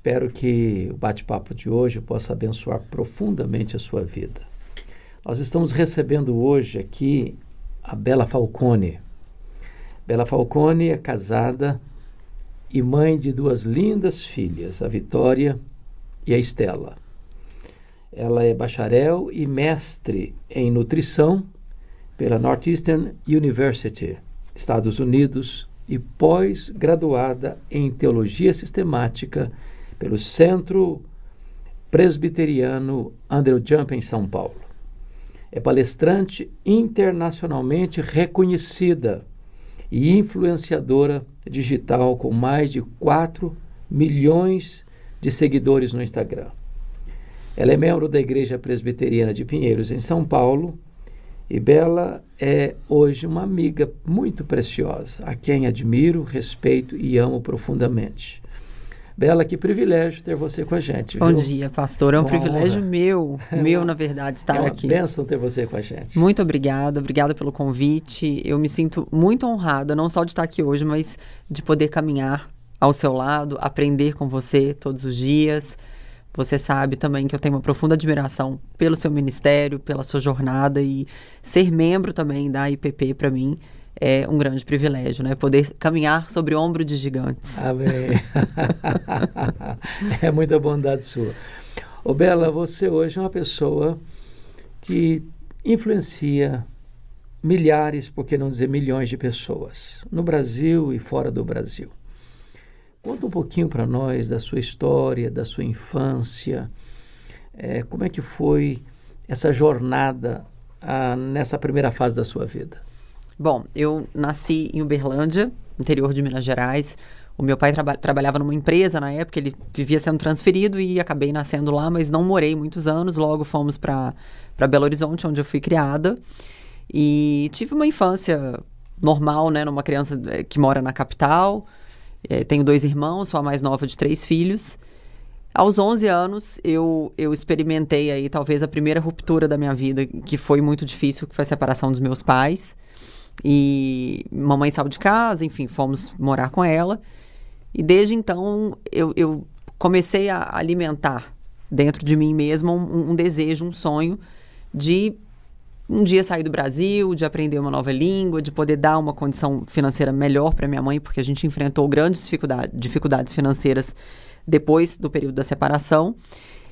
Espero que o bate-papo de hoje possa abençoar profundamente a sua vida. Nós estamos recebendo hoje aqui a Bela Falcone. Bela Falcone é casada e mãe de duas lindas filhas, a Vitória e a Estela. Ela é bacharel e mestre em nutrição pela Northeastern University, Estados Unidos, e pós-graduada em teologia sistemática pelo Centro Presbiteriano Andrew Jump, em São Paulo. É palestrante internacionalmente reconhecida e influenciadora digital com mais de 4 milhões de seguidores no Instagram. Ela é membro da Igreja Presbiteriana de Pinheiros, em São Paulo, e Bela é hoje uma amiga muito preciosa, a quem admiro, respeito e amo profundamente. Bela, que privilégio ter você com a gente. Bom viu? dia, pastor. É um privilégio meu, na verdade, estar aqui. É uma bênção ter você com a gente. Muito obrigada pelo convite. Eu me sinto muito honrada, não só de estar aqui hoje, mas de poder caminhar ao seu lado, aprender com você todos os dias. Você sabe também que eu tenho uma profunda admiração pelo seu ministério, pela sua jornada, e ser membro também da IPP para mim é um grande privilégio, né? Poder caminhar sobre o ombro de gigantes. Amém. É muita bondade sua. Ô Bela, você hoje é uma pessoa que influencia milhares, por que não dizer milhões de pessoas, no Brasil e fora do Brasil. Conta um pouquinho para nós da sua história, da sua infância, como é que foi essa jornada nessa primeira fase da sua vida? Bom, eu nasci em Uberlândia, interior de Minas Gerais. O meu pai trabalhava numa empresa na época, ele vivia sendo transferido e acabei nascendo lá, mas não morei muitos anos. Logo fomos para Belo Horizonte, onde eu fui criada. E tive uma infância normal, né, numa criança que mora na capital. Tenho 2 irmãos, sou a mais nova de 3 filhos. Aos 11 anos, eu experimentei aí talvez a primeira ruptura da minha vida, que foi muito difícil, que foi a separação dos meus pais. E mamãe saiu de casa, enfim, fomos morar com ela. E desde então, eu comecei a alimentar dentro de mim mesma um desejo, um sonho de um dia sair do Brasil, de aprender uma nova língua, de poder dar uma condição financeira melhor para minha mãe, porque a gente enfrentou grandes dificuldades financeiras depois do período da separação.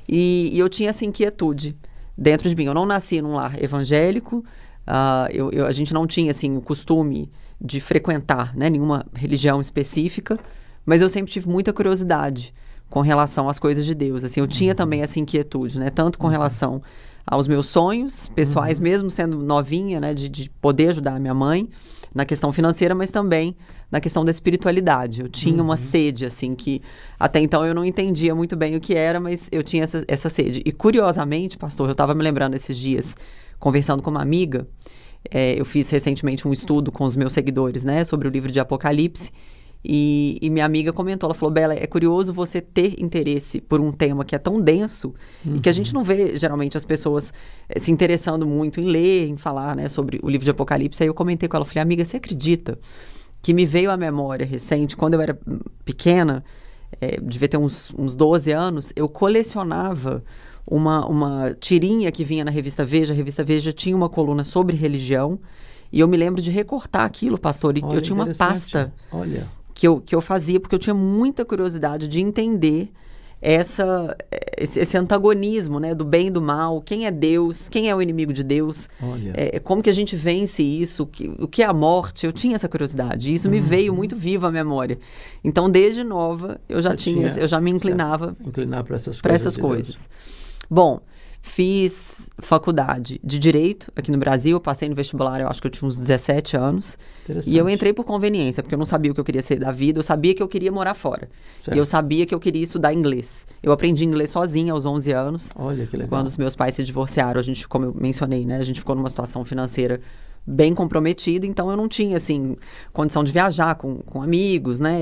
E eu tinha essa inquietude dentro de mim. Eu não nasci num lar evangélico, a gente não tinha assim, o costume de frequentar, né, nenhuma religião específica, mas eu sempre tive muita curiosidade com relação às coisas de Deus. Assim, eu tinha também essa inquietude, né, tanto com relação aos meus sonhos pessoais, mesmo sendo novinha, né, de poder ajudar a minha mãe na questão financeira, mas também na questão da espiritualidade. Eu tinha uma sede, assim, que até então eu não entendia muito bem o que era, mas eu tinha essa sede. E curiosamente, pastor, eu estava me lembrando esses dias, conversando com uma amiga, eu fiz recentemente um estudo com os meus seguidores, né, sobre o livro de Apocalipse, e minha amiga comentou, ela falou: Bela, é curioso você ter interesse por um tema que é tão denso e que a gente não vê, geralmente, as pessoas se interessando muito em ler, em falar, né, sobre o livro de Apocalipse. Aí eu comentei com ela, falei: amiga, você acredita que me veio à memória recente, quando eu era pequena, devia ter uns 12 anos, eu colecionava uma tirinha que vinha na revista Veja. A revista Veja tinha uma coluna sobre religião, e eu me lembro de recortar aquilo, pastor, e eu tinha uma pasta que eu fazia, porque eu tinha muita curiosidade de entender esse antagonismo, né, do bem e do mal, quem é Deus, quem é o inimigo de Deus, como que a gente vence isso, o que é a morte. Eu tinha essa curiosidade, e isso me veio muito vivo à memória. Então, desde nova, eu já me inclinava para essas coisas. Bom, fiz faculdade de Direito aqui no Brasil, eu passei no vestibular, eu acho que eu tinha uns 17 anos, e eu entrei por conveniência, porque eu não sabia o que eu queria ser da vida, eu sabia que eu queria morar fora, e eu sabia que eu queria estudar inglês. Eu aprendi inglês sozinha aos 11 anos, Olha que legal. Quando os meus pais se divorciaram, como eu mencionei, né, a gente ficou numa situação financeira bem comprometida, então eu não tinha, assim, condição de viajar com amigos, né,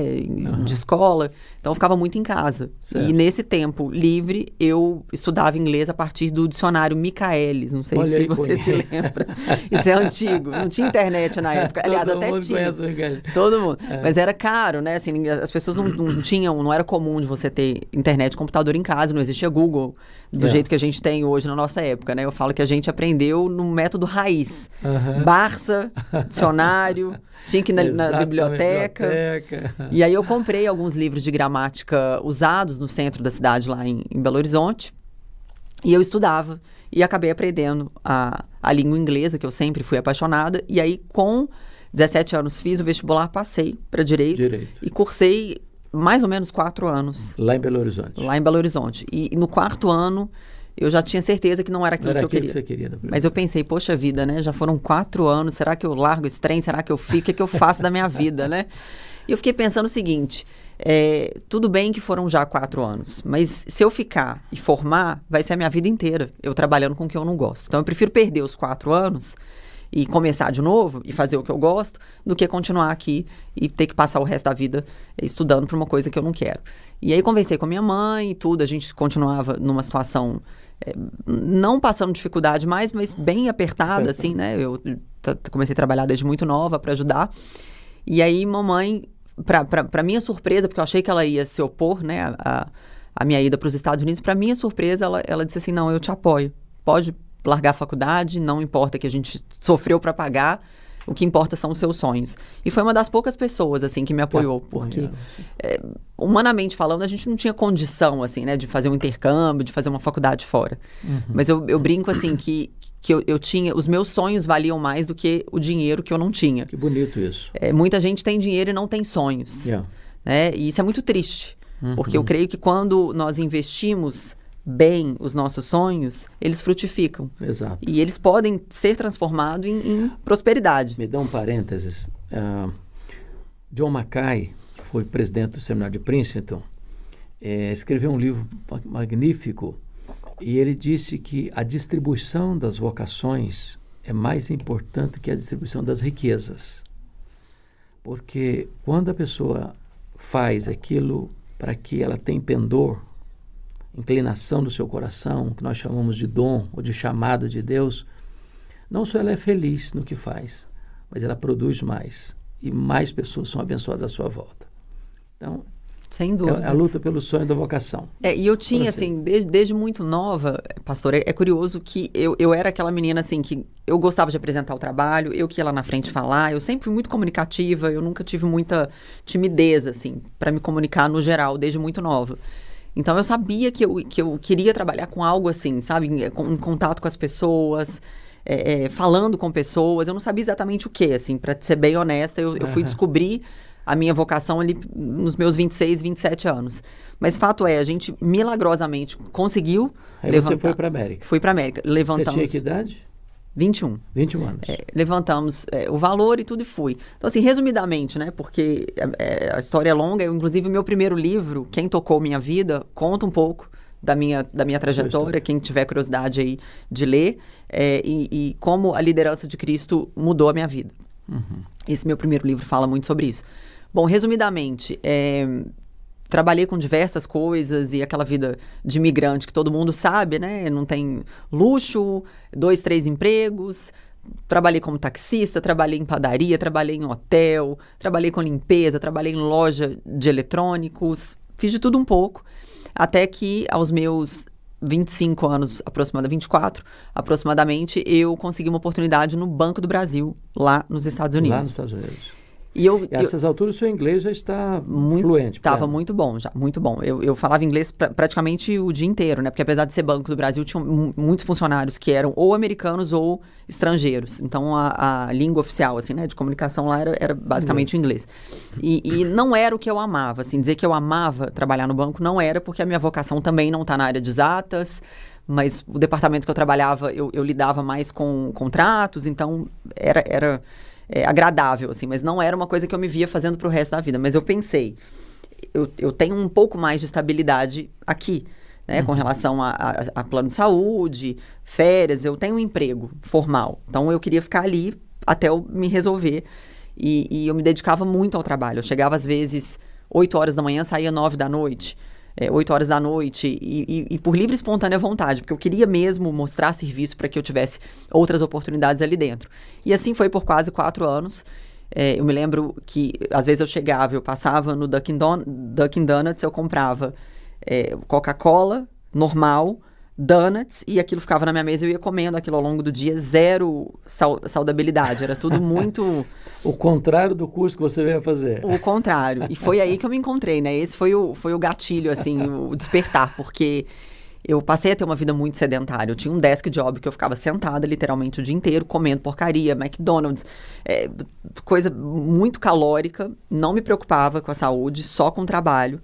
de escola, então eu ficava muito em casa. Certo. E nesse tempo livre, eu estudava inglês a partir do dicionário Michaelis, não sei Olha se aí, você se lembra. Isso é antigo, não tinha internet na época, aliás, Todo até mundo tinha. conhece o Michaelis. Todo mundo, mas era caro, né, assim, as pessoas não tinham, não era comum de você ter internet e computador em casa, não existia Google do jeito que a gente tem hoje na nossa época, né, eu falo que a gente aprendeu no método raiz, Barça, dicionário, tinha que ir na biblioteca. E aí eu comprei alguns livros de gramática usados no centro da cidade, lá em Belo Horizonte, e eu estudava. E acabei aprendendo a língua inglesa, que eu sempre fui apaixonada. E aí, com 17 anos, fiz o vestibular, passei para Direito. E cursei mais ou menos 4 anos. Lá em Belo Horizonte. Lá em Belo Horizonte. E no 4º ano, eu já tinha certeza que não era aquilo que eu queria. Que você queria. Mas eu pensei, poxa vida, né? Já foram 4 anos, será que eu largo esse trem? Será que eu fico? O que é que eu faço da minha vida, né? E eu fiquei pensando o seguinte, tudo bem que foram já 4 anos, mas se eu ficar e formar, vai ser a minha vida inteira, eu trabalhando com o que eu não gosto. Então eu prefiro perder os 4 anos e começar de novo e fazer o que eu gosto, do que continuar aqui e ter que passar o resto da vida estudando para uma coisa que eu não quero. E aí conversei com a minha mãe e tudo, a gente continuava numa situação, não passando dificuldade mais, mas bem apertada, assim, né? Eu comecei a trabalhar desde muito nova para ajudar. E aí mamãe, para minha surpresa, porque eu achei que ela ia se opor, né, a minha ida para os Estados Unidos, para minha surpresa, ela disse assim, não, eu te apoio, pode largar a faculdade, não importa que a gente sofreu para pagar, o que importa são os seus sonhos. E foi uma das poucas pessoas, assim, que me apoiou, porque, humanamente falando, a gente não tinha condição, assim, né, de fazer um intercâmbio, de fazer uma faculdade fora. Mas eu brinco, assim, que eu tinha, os meus sonhos valiam mais do que o dinheiro que eu não tinha. Que bonito isso. Muita gente tem dinheiro e não tem sonhos. Né? E isso é muito triste, porque eu creio que quando nós investimos bem os nossos sonhos, eles frutificam. Exato. E eles podem ser transformados em prosperidade. Me dá um parênteses. John Mackay, que foi presidente do Seminário de Princeton, escreveu um livro magnífico e ele disse que a distribuição das vocações é mais importante que a distribuição das riquezas. Porque quando a pessoa faz aquilo para que ela tem pendor, inclinação do seu coração, que nós chamamos de dom ou de chamado de Deus, não só ela é feliz no que faz, mas ela produz mais. E mais pessoas são abençoadas à sua volta. Então, sem dúvida. É a luta pelo sonho da vocação. E eu tinha, assim, desde muito nova, pastor, é curioso que eu era aquela menina, assim, que eu gostava de apresentar o trabalho, eu que ia lá na frente falar, eu sempre fui muito comunicativa, eu nunca tive muita timidez, assim, para me comunicar no geral, desde muito nova. Então, eu sabia que eu queria trabalhar com algo assim, sabe? Em contato com as pessoas, falando com pessoas. Eu não sabia exatamente o que, assim, para ser bem honesta. Eu fui descobrir a minha vocação ali nos meus 26, 27 anos. Mas fato é, a gente milagrosamente conseguiu levantar. Você foi para a América? Fui para a América. Levantamos... Você tinha que idade? 21. 21 anos. Levantamos o valor e tudo e fui. Então, assim, resumidamente, né? Porque a história é longa. Inclusive, o meu primeiro livro, Quem Tocou Minha Vida, conta um pouco da minha trajetória. Quem tiver curiosidade aí de ler. E como a liderança de Cristo mudou a minha vida. Esse meu primeiro livro fala muito sobre isso. Bom, resumidamente, trabalhei com diversas coisas e aquela vida de imigrante que todo mundo sabe, né? Não tem luxo, 2, 3 empregos. Trabalhei como taxista, trabalhei em padaria, trabalhei em hotel, trabalhei com limpeza, trabalhei em loja de eletrônicos. Fiz de tudo um pouco, até que aos meus 25 anos, 24 aproximadamente, eu consegui uma oportunidade no Banco do Brasil, lá nos Estados Unidos. Lá nos Estados Unidos. E essas alturas o seu inglês já está fluente. Estava muito bom, já, muito bom. Eu falava inglês praticamente o dia inteiro, né? Porque apesar de ser Banco do Brasil, tinham muitos funcionários que eram ou americanos ou estrangeiros. Então, a língua oficial, assim, né, de comunicação lá era basicamente o inglês. E não era o que eu amava, assim, dizer que eu amava trabalhar no banco não era, porque a minha vocação também não está na área de exatas, mas o departamento que eu trabalhava, eu lidava mais com contratos, então era agradável, assim, mas não era uma coisa que eu me via fazendo pro resto da vida. Mas eu pensei, eu tenho um pouco mais de estabilidade aqui, né, com relação a plano de saúde, férias, eu tenho um emprego formal. Então, eu queria ficar ali até eu me resolver. E eu me dedicava muito ao trabalho. Eu chegava às vezes 8 horas da manhã, saía 9 da noite. 8 horas da noite, e por livre e espontânea vontade, porque eu queria mesmo mostrar serviço para que eu tivesse outras oportunidades ali dentro. E assim foi por quase 4 anos. Eu me lembro que, às vezes eu chegava, eu passava no Dunkin' Donuts, eu comprava Coca-Cola, normal, donuts, e aquilo ficava na minha mesa, eu ia comendo aquilo ao longo do dia, zero saudabilidade, era tudo muito... O contrário do curso que você veio fazer. O contrário, e foi aí que eu me encontrei, né, esse foi o gatilho, assim, o despertar, porque eu passei a ter uma vida muito sedentária, eu tinha um desk job que eu ficava sentada literalmente o dia inteiro, comendo porcaria, McDonald's, coisa muito calórica, não me preocupava com a saúde, só com o trabalho,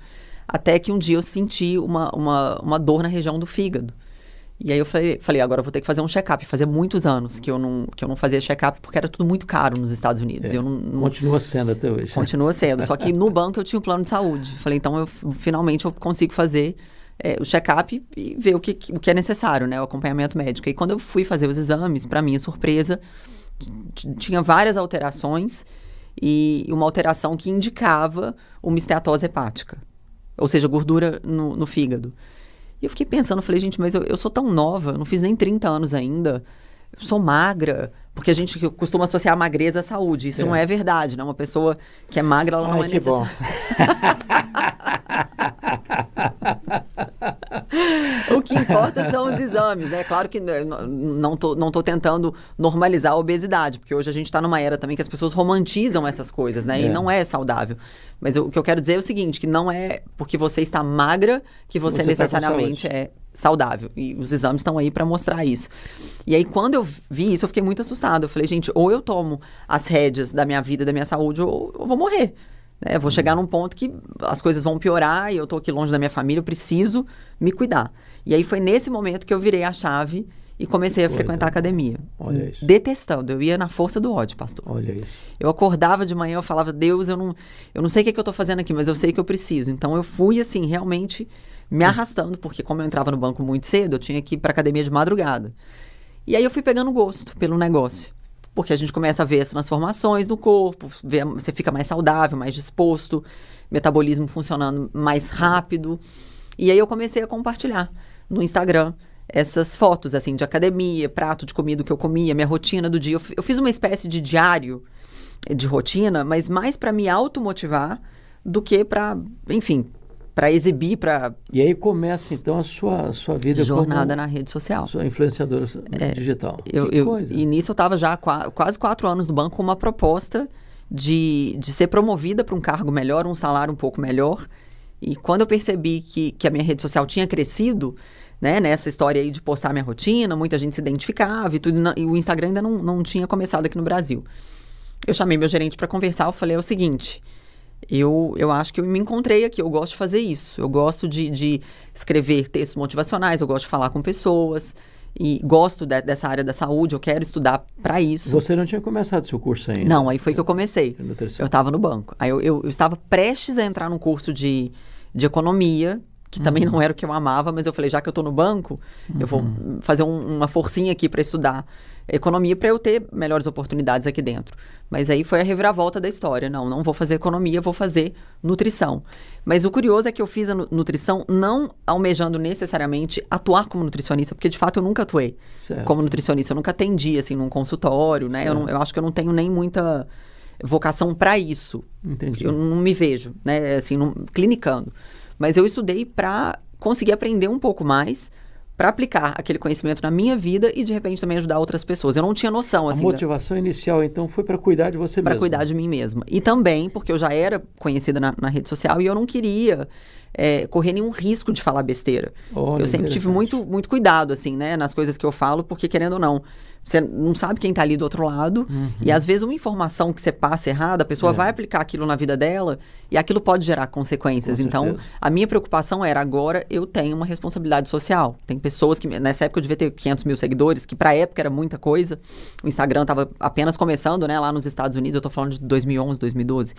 até que um dia eu senti uma dor na região do fígado. E aí eu falei, agora eu vou ter que fazer um check-up. Fazia muitos anos que eu não fazia check-up porque era tudo muito caro nos Estados Unidos. Continua sendo até hoje. Continua sendo, só que no banco eu tinha um plano de saúde. Falei, então finalmente eu consigo fazer o check-up e ver o que é necessário, né? O acompanhamento médico. E quando eu fui fazer os exames, para minha surpresa, tinha várias alterações e uma alteração que indicava uma esteatose hepática. Ou seja, gordura no fígado. E eu fiquei pensando, falei, gente, mas eu sou tão nova, eu não fiz nem 30 anos ainda, eu sou magra, porque a gente costuma associar a magreza à saúde, isso não é verdade, né? Uma pessoa que é magra, ela não é necessária. O que importa são os exames, né? Claro que não tô tentando normalizar a obesidade, porque hoje a gente está numa era também que as pessoas romantizam essas coisas, né? E não é saudável. Mas o que eu quero dizer é o seguinte, que não é porque você está magra que você necessariamente é saudável. E os exames estão aí para mostrar isso. E aí, quando eu vi isso, eu fiquei muito assustada. Eu falei, gente, ou eu tomo as rédeas da minha vida, da minha saúde, ou eu vou morrer. Eu vou chegar num ponto que as coisas vão piorar e eu tô aqui longe da minha família, eu preciso me cuidar. E aí foi nesse momento que eu virei a chave e comecei a frequentar a academia. Olha isso. Detestando, eu ia na força do ódio, pastor. Olha isso. Eu acordava de manhã, eu falava, Deus, eu não sei o que eu tô fazendo aqui, mas eu sei que eu preciso. Então eu fui assim, realmente me arrastando, porque como eu entrava no banco muito cedo, eu tinha que ir pra academia de madrugada. E aí eu fui pegando gosto pelo negócio. Porque a gente começa a ver as transformações no corpo, você fica mais saudável, mais disposto, metabolismo funcionando mais rápido. E aí eu comecei a compartilhar no Instagram essas fotos, assim, de academia, prato de comida que eu comia, minha rotina do dia. Eu fiz uma espécie de diário de rotina, mas mais para me automotivar do que para, enfim, para exibir, para... E aí começa, então, a sua vida jornada na rede social. Sua influenciadora digital. Que coisa. E nisso eu estava já quase 4 anos no banco com uma proposta de ser promovida para um cargo melhor, um salário um pouco melhor. E quando eu percebi que a minha rede social tinha crescido, né, nessa história aí de postar minha rotina, muita gente se identificava e tudo, e o Instagram ainda não tinha começado aqui no Brasil. Eu chamei meu gerente para conversar, eu falei, é o seguinte... Eu acho que eu me encontrei aqui, eu gosto de fazer isso. Eu gosto de escrever textos motivacionais, eu gosto de falar com pessoas e gosto dessa área da saúde, eu quero estudar para isso. Você não tinha começado seu curso ainda? Não, aí foi que eu comecei. Eu estava no banco. Aí eu estava prestes a entrar num curso de economia, que também não era o que eu amava, mas eu falei, já que eu estou no banco, eu vou fazer uma forcinha aqui para estudar economia para eu ter melhores oportunidades aqui dentro. Mas aí foi a reviravolta da história. Não vou fazer economia, vou fazer nutrição. Mas o curioso é que eu fiz a nutrição não almejando necessariamente atuar como nutricionista, porque de fato eu nunca atuei como nutricionista. Eu nunca atendi, assim, num consultório, né? Eu acho que eu não tenho nem muita vocação para isso. Entendi. Eu não me vejo, né? Assim, clinicando. Mas eu estudei para conseguir aprender um pouco mais, para aplicar aquele conhecimento na minha vida e, de repente, também ajudar outras pessoas. Eu não tinha noção, assim... A motivação inicial, então, foi para cuidar de você mesma. Para cuidar de mim mesma. E também porque eu já era conhecida na rede social e eu não queria correr nenhum risco de falar besteira. Olha, eu sempre tive muito cuidado, assim, né? Nas coisas que eu falo, porque, querendo ou não, você não sabe quem tá ali do outro lado. E, às vezes, uma informação que você passa errada, a pessoa vai aplicar aquilo na vida dela e aquilo pode gerar consequências. Então, a minha preocupação era, agora eu tenho uma responsabilidade social. Tem pessoas que, nessa época eu devia ter 500 mil seguidores, que pra época era muita coisa. O Instagram estava apenas começando, né? Lá nos Estados Unidos, eu tô falando de 2011, 2012.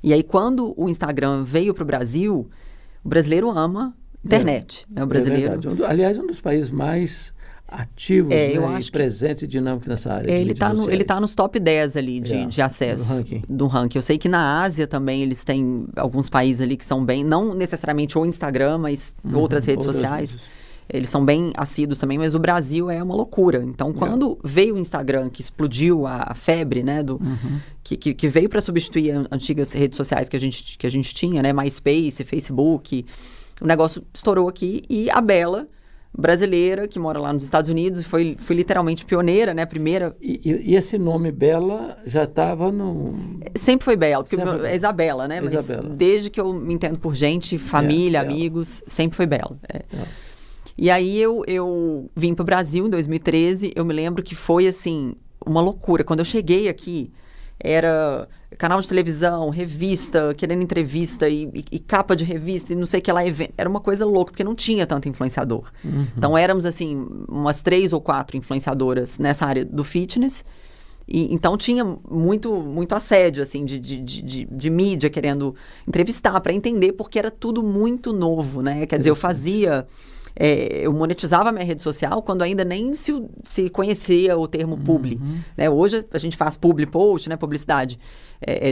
E aí, quando o Instagram veio pro Brasil, o brasileiro ama internet, né? O brasileiro... Aliás, um dos países mais ativos, eu né, acho e presentes e dinâmicos nessa área de ele mídias sociais. ele tá nos top 10 ali de acesso do ranking. Eu sei que na Ásia também eles têm alguns países ali que são bem, não necessariamente o Instagram, mas outras redes sociais. Mídias. Eles são bem assíduos também, mas o Brasil é uma loucura. Então, quando veio o Instagram, que explodiu a febre, né, que veio para substituir as antigas redes sociais que a gente tinha, né, MySpace, Facebook, o negócio estourou aqui e a Bela, brasileira, que mora lá nos Estados Unidos, foi literalmente pioneira, né, primeira... E esse nome Bela já estava no... Sempre foi Bela, porque é Isabela, né, mas Isabela. desde que eu me entendo por gente, família, amigos, sempre foi Bela. E aí eu vim para o Brasil em 2013, eu me lembro que foi, assim, uma loucura. Quando eu cheguei aqui, era canal de televisão, revista, querendo entrevista e capa de revista e não sei o que lá, evento. Era uma coisa louca, porque não tinha tanto influenciador. Então éramos, assim, umas 3 ou 4 influenciadoras nessa área do fitness. E, então tinha muito assédio, assim, de mídia querendo entrevistar para entender, porque era tudo muito novo, né? Quer dizer, eu fazia... eu monetizava a minha rede social quando ainda nem se conhecia o termo publi. Né? Hoje a gente faz publi post, né? Publicidade,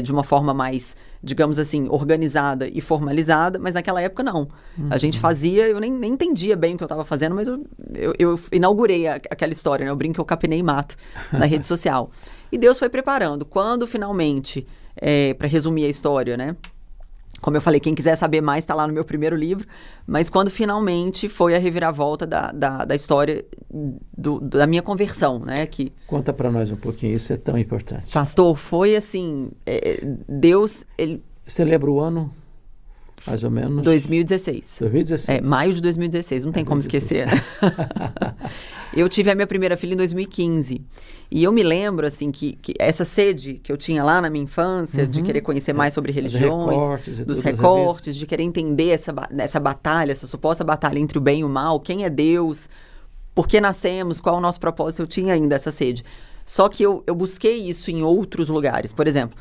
de uma forma mais, digamos assim, organizada e formalizada, mas naquela época não. A gente fazia, eu nem entendia bem o que eu estava fazendo, mas eu inaugurei aquela história, né? Eu brinco que eu capinei mato na rede social. E Deus foi preparando. Quando finalmente, para resumir a história, né? Como eu falei, quem quiser saber mais está lá no meu primeiro livro. Mas quando finalmente foi a reviravolta da história da minha conversão, né? Conta para nós um pouquinho, isso é tão importante. Pastor, foi assim, Deus... Você lembra o ano, mais ou menos? 2016. 2016. Maio de 2016, não tem como esquecer. Eu tive a minha primeira filha em 2015. E eu me lembro, assim, que essa sede que eu tinha lá na minha infância, de querer conhecer mais sobre religiões, dos recortes, de querer entender essa batalha, essa suposta batalha entre o bem e o mal, quem é Deus, por que nascemos, qual é o nosso propósito, eu tinha ainda essa sede. Só que eu busquei isso em outros lugares. Por exemplo,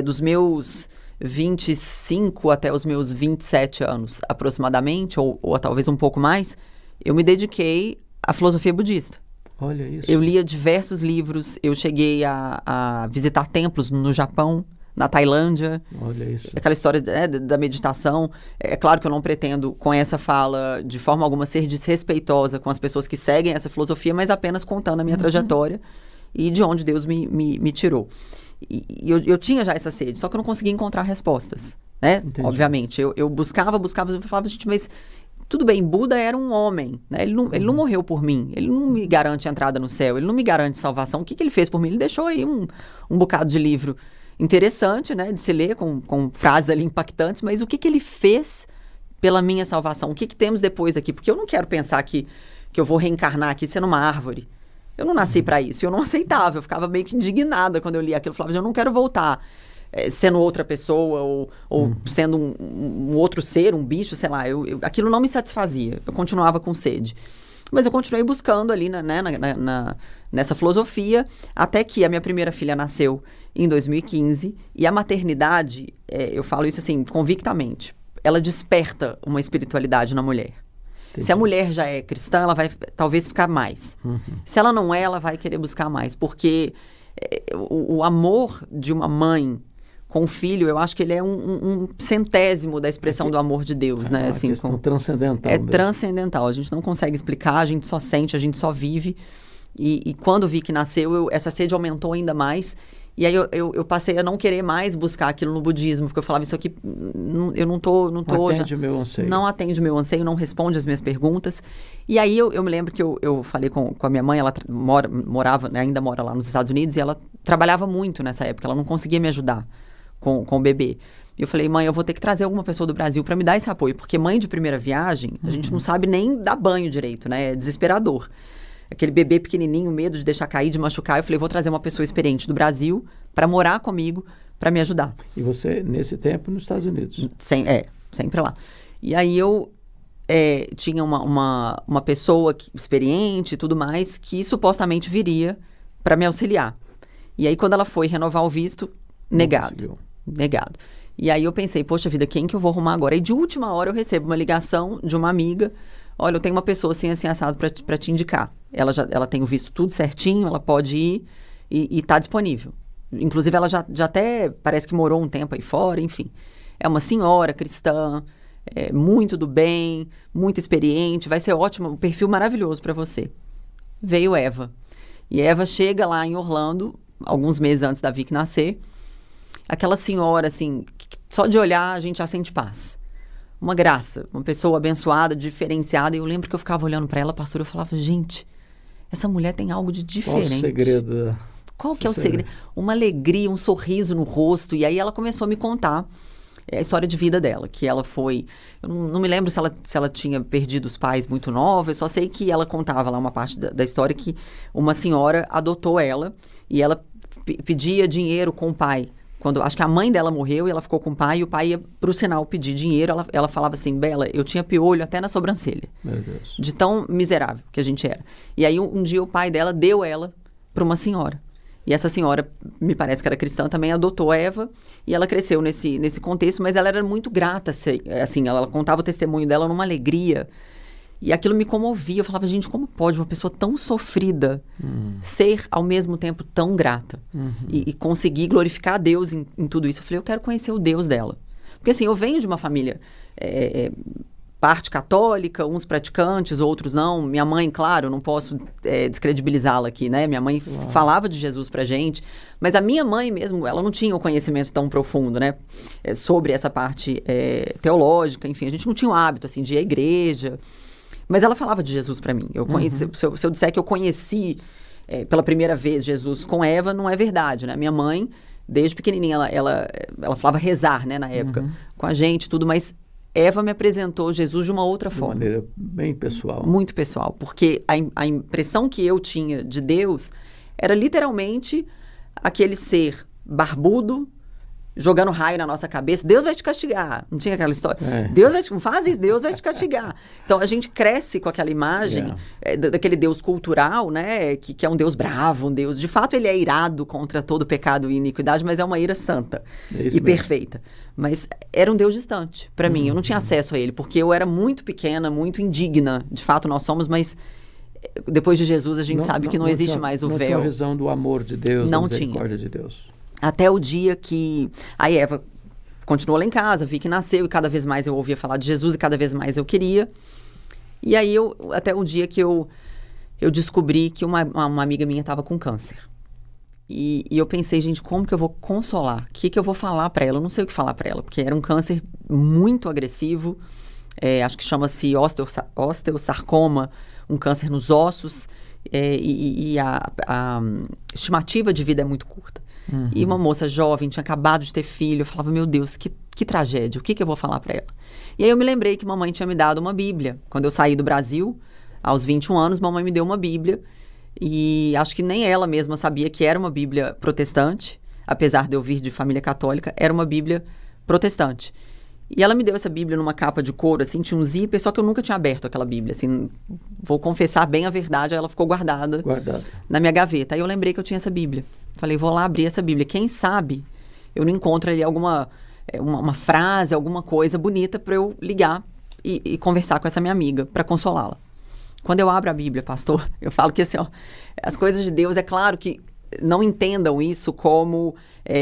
dos meus 25 até os meus 27 anos, aproximadamente, ou talvez um pouco mais, eu me dediquei à filosofia budista. Olha isso. Eu lia diversos livros, eu cheguei a visitar templos no Japão, na Tailândia. Olha isso. Aquela história da meditação. É claro que eu não pretendo, com essa fala, de forma alguma, ser desrespeitosa com as pessoas que seguem essa filosofia, mas apenas contando a minha trajetória e de onde Deus me tirou. E eu tinha já essa sede, só que eu não conseguia encontrar respostas, né? Entendi. Obviamente. Eu buscava, eu falava, gente, mas... Tudo bem, Buda era um homem, né? Ele não morreu por mim, ele não me garante entrada no céu, ele não me garante salvação. O que ele fez por mim? Ele deixou aí um bocado de livro interessante, né? De se ler, com frases ali impactantes, mas o que ele fez pela minha salvação? O que temos depois daqui? Porque eu não quero pensar que eu vou reencarnar aqui sendo uma árvore. Eu não nasci para isso, eu não aceitava, eu ficava meio que indignada quando eu lia aquilo. Eu falava, eu não quero voltar sendo outra pessoa ou sendo um outro ser, um bicho, sei lá. Aquilo não me satisfazia, eu continuava com sede. Mas eu continuei buscando ali nessa filosofia, até que a minha primeira filha nasceu em 2015, e a maternidade, eu falo isso assim, convictamente, ela desperta uma espiritualidade na mulher. Entendi. Se a mulher já é cristã, ela vai talvez ficar mais. Se ela não é, ela vai querer buscar mais, porque o amor de uma mãe com o filho, eu acho que ele é um centésimo da expressão do amor de Deus, né? Assim, questão transcendental. É mesmo. Transcendental. A gente não consegue explicar, a gente só sente, a gente só vive. E quando vi que nasceu, essa sede aumentou ainda mais. E aí eu passei a não querer mais buscar aquilo no budismo, porque eu falava, isso aqui, eu não atende o meu anseio. Não atende o meu anseio, não responde as minhas perguntas. E aí eu me lembro que eu falei com a minha mãe, ela morava, ainda mora lá nos Estados Unidos, e ela trabalhava muito nessa época, ela não conseguia me ajudar com o bebê. E eu falei, mãe, eu vou ter que trazer alguma pessoa do Brasil para me dar esse apoio, porque mãe de primeira viagem, a gente não sabe nem dar banho direito, né? É desesperador. Aquele bebê pequenininho, medo de deixar cair, de machucar. Eu falei, vou trazer uma pessoa experiente do Brasil para morar comigo, para me ajudar. E você, nesse tempo, nos Estados Unidos? Sempre lá. E aí eu tinha uma pessoa experiente e tudo mais, que supostamente viria para me auxiliar. E aí, quando ela foi renovar o visto, negado. E aí eu pensei, poxa vida, quem que eu vou arrumar agora? E de última hora eu recebo uma ligação de uma amiga olha, eu tenho uma pessoa assim, assim, assado para te indicar. Ela tem o visto tudo certinho, ela pode ir e tá disponível. Inclusive, ela já até parece que morou um tempo aí fora, enfim. É uma senhora cristã, muito do bem, muito experiente, vai ser ótimo, um perfil maravilhoso para você. Veio Eva. E Eva chega lá em Orlando, alguns meses antes da Vicky nascer. Aquela senhora, assim, que só de olhar a gente já sente paz. Uma graça, uma pessoa abençoada, diferenciada. E eu lembro que eu ficava olhando para ela, pastor, eu falava, gente, essa mulher tem algo de diferente. Qual o segredo? Qual que é o segredo? Uma alegria, um sorriso no rosto. E aí ela começou a me contar a história de vida dela, que ela foi... Eu não me lembro se ela tinha perdido os pais muito nova, eu só sei que ela contava lá uma parte da história que uma senhora adotou ela e ela pedia dinheiro com o pai. Acho que a mãe dela morreu e ela ficou com o pai, e o pai ia pro sinal pedir dinheiro, ela falava assim, Bela, eu tinha piolho até na sobrancelha. Meu Deus. De tão miserável que a gente era. E aí um dia o pai dela deu ela para uma senhora. E essa senhora, me parece que era cristã, também adotou a Eva, e ela cresceu nesse contexto, mas ela era muito grata, assim, ela contava o testemunho dela numa alegria, e aquilo me comovia. Eu falava, gente, como pode uma pessoa tão sofrida ser, ao mesmo tempo, tão grata? E conseguir glorificar a Deus em tudo isso. Eu falei, eu quero conhecer o Deus dela. Porque, assim, eu venho de uma família... parte católica, uns praticantes, outros não. Minha mãe, claro, não posso descredibilizá-la aqui, né? Minha mãe falava de Jesus pra gente, mas a minha mãe mesmo, ela não tinha um conhecimento tão profundo, né? Sobre essa parte teológica, enfim, a gente não tinha o hábito, assim, de ir à igreja, mas ela falava de Jesus pra mim. Eu conheci, se eu disser que eu conheci pela primeira vez Jesus com Eva, não é verdade, né? Minha mãe, desde pequenininha, ela falava rezar, né, na época, com a gente, tudo, mas Eva me apresentou Jesus de uma outra forma. De maneira bem pessoal. Muito pessoal, porque a impressão que eu tinha de Deus era literalmente aquele ser barbudo, jogando raio na nossa cabeça. Deus vai te castigar. Não tinha aquela história? Deus vai te... Faz isso, Deus vai te castigar. Então, a gente cresce com aquela imagem daquele Deus cultural, né? Que é um Deus bravo, um Deus... De fato, ele é irado contra todo pecado e iniquidade, mas é uma ira santa e perfeita. Mas era um Deus distante para mim. Eu não tinha acesso a ele, porque eu era muito pequena, muito indigna. De fato, nós somos, mas depois de Jesus, a gente sabe que não existe mais o véu. Não tinha a visão do amor de Deus, da misericórdia de Deus. Até o dia que a Eva continuou lá em casa, vi que nasceu, e cada vez mais eu ouvia falar de Jesus, e cada vez mais eu queria. E aí, até o dia que eu descobri que uma amiga minha estava com câncer. E eu pensei, gente, como que eu vou consolar? O que eu vou falar para ela? Eu não sei o que falar para ela, porque era um câncer muito agressivo, acho que chama-se osteosarcoma, um câncer nos ossos, e a estimativa de vida é muito curta. E uma moça jovem, tinha acabado de ter filho, eu falava, meu Deus, que tragédia, o que eu vou falar para ela? E aí eu me lembrei que mamãe tinha me dado uma Bíblia. Quando eu saí do Brasil, aos 21 anos, mamãe me deu uma Bíblia, e acho que nem ela mesma sabia que era uma Bíblia protestante, apesar de eu vir de família católica, era uma Bíblia protestante. E ela me deu essa Bíblia numa capa de couro, assim, tinha um zíper, só que eu nunca tinha aberto aquela Bíblia, assim, vou confessar bem a verdade, ela ficou guardada na minha gaveta. Aí eu lembrei que eu tinha essa Bíblia. Falei, vou lá abrir essa Bíblia. Quem sabe eu não encontro ali alguma uma frase, alguma coisa bonita para eu ligar e conversar com essa minha amiga, para consolá-la. Quando eu abro a Bíblia, pastor, eu falo que assim, ó, as coisas de Deus, é claro que não entendam isso como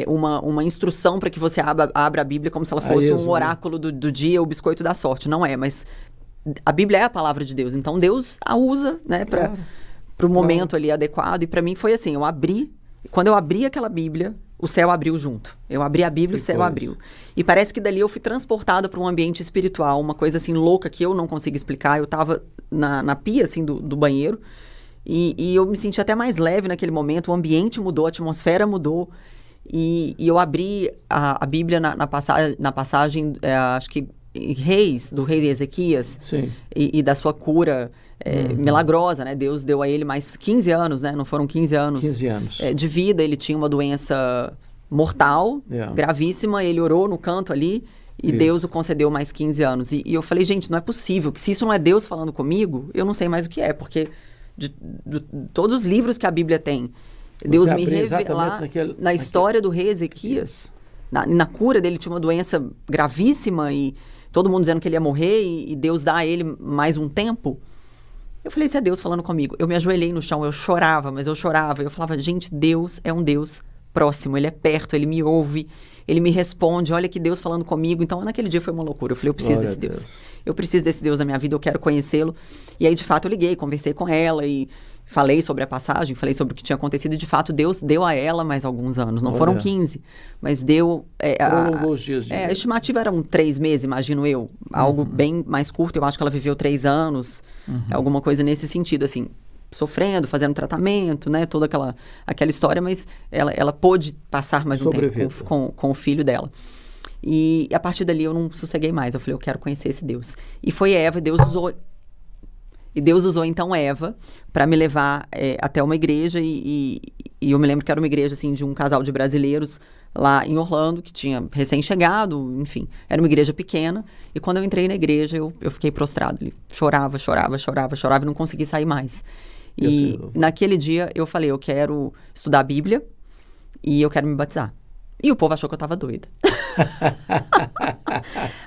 uma instrução para que você abra a Bíblia como se ela fosse um oráculo do dia, o biscoito da sorte. Não é, mas a Bíblia é a palavra de Deus. Então, Deus a usa, né, para o momento ali adequado. E para mim foi assim, quando eu abri aquela Bíblia, o céu abriu junto. Eu abri a Bíblia e o céu abriu. E parece que dali eu fui transportada para um ambiente espiritual, uma coisa assim louca que eu não consigo explicar. Eu estava na pia, assim, do banheiro. E eu me senti até mais leve naquele momento, o ambiente mudou, a atmosfera mudou, e eu abri a Bíblia na passagem, acho que Reis, do rei Ezequias, e da sua cura milagrosa, né? Deus deu a ele mais 15 anos, né? Não foram 15 anos, 15 anos. De vida. Ele tinha uma doença mortal, gravíssima, ele orou no canto ali, e Deus o concedeu mais 15 anos. E eu falei, gente, não é possível, que se isso não é Deus falando comigo, eu não sei mais o que é, porque de todos os livros que a Bíblia tem, Deus me revelar na história do rei Ezequias, na cura dele, tinha uma doença gravíssima e todo mundo dizendo que ele ia morrer e Deus dá a ele mais um tempo. Eu falei, isso é Deus falando comigo. Eu me ajoelhei no chão, eu chorava, mas eu chorava. Eu falava, gente, Deus é um Deus próximo, Ele é perto, Ele me ouve, Ele me responde, olha que Deus falando comigo. Então, naquele dia foi uma loucura. Eu falei, eu preciso Glória desse a Deus. Deus. Eu preciso desse Deus na minha vida, eu quero conhecê-lo. E aí, de fato, eu liguei, conversei com ela e falei sobre a passagem, falei sobre o que tinha acontecido. E, de fato, Deus deu a ela mais alguns anos. Não foram 15, mas deu... Prolongou os dias de a vida. estimativa eram 3 meses, imagino eu. Algo bem mais curto. Eu acho que ela viveu 3 anos. Alguma coisa nesse sentido, assim. Sofrendo, fazendo tratamento, né? Toda aquela história. Mas ela pôde passar mais um tempo com o filho dela. E a partir dali eu não sosseguei mais. Eu falei, eu quero conhecer esse Deus. E foi Eva, Deus usou então Eva para me levar até uma igreja e eu me lembro que era uma igreja assim de um casal de brasileiros lá em Orlando, que tinha recém-chegado, enfim, era uma igreja pequena. E quando eu entrei na igreja, eu fiquei prostrado ali. Chorava e não consegui sair mais. E naquele dia eu falei, eu quero estudar a Bíblia e eu quero me batizar. E o povo achou que eu tava doida.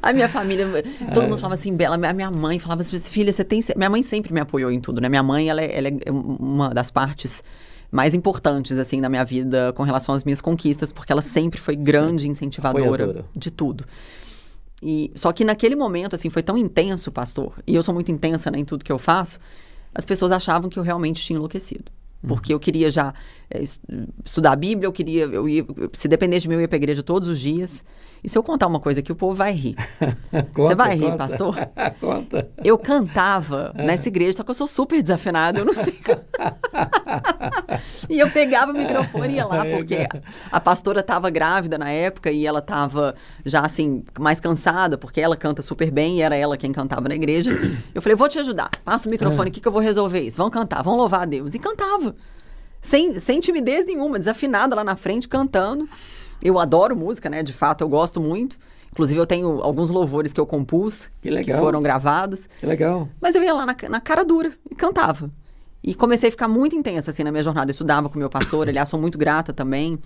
A minha família, todo mundo falava assim, Bela, a minha mãe falava assim, filha, você tem... Minha mãe sempre me apoiou em tudo, né? Minha mãe, ela é uma das partes mais importantes, assim, da minha vida com relação às minhas conquistas, porque ela sempre foi grande incentivadora de tudo. Só que naquele momento, assim, foi tão intenso, pastor, e eu sou muito intensa, né, em tudo que eu faço, as pessoas achavam que eu realmente tinha enlouquecido. Porque eu queria já estudar a Bíblia, se dependesse de mim, eu ia para a igreja todos os dias. E se eu contar uma coisa aqui, o povo vai rir. Você vai rir, pastor? Conta. Eu cantava nessa igreja, só que eu sou super desafinada, eu não sei cantar. E eu pegava o microfone e ia lá, porque a pastora estava grávida na época e ela estava já, assim, mais cansada, porque ela canta super bem e era ela quem cantava na igreja. Eu falei, vou te ajudar, passa o microfone aqui que eu vou resolver isso. Vamos cantar, vamos louvar a Deus. E cantava. Sem timidez nenhuma, desafinada lá na frente, cantando. Eu adoro música, né? De fato, eu gosto muito. Inclusive, eu tenho alguns louvores que eu compus, que foram gravados. Que legal. Mas eu ia lá na cara dura e cantava. E comecei a ficar muito intensa, assim, na minha jornada. Eu estudava com o meu pastor, aliás, sou muito grata também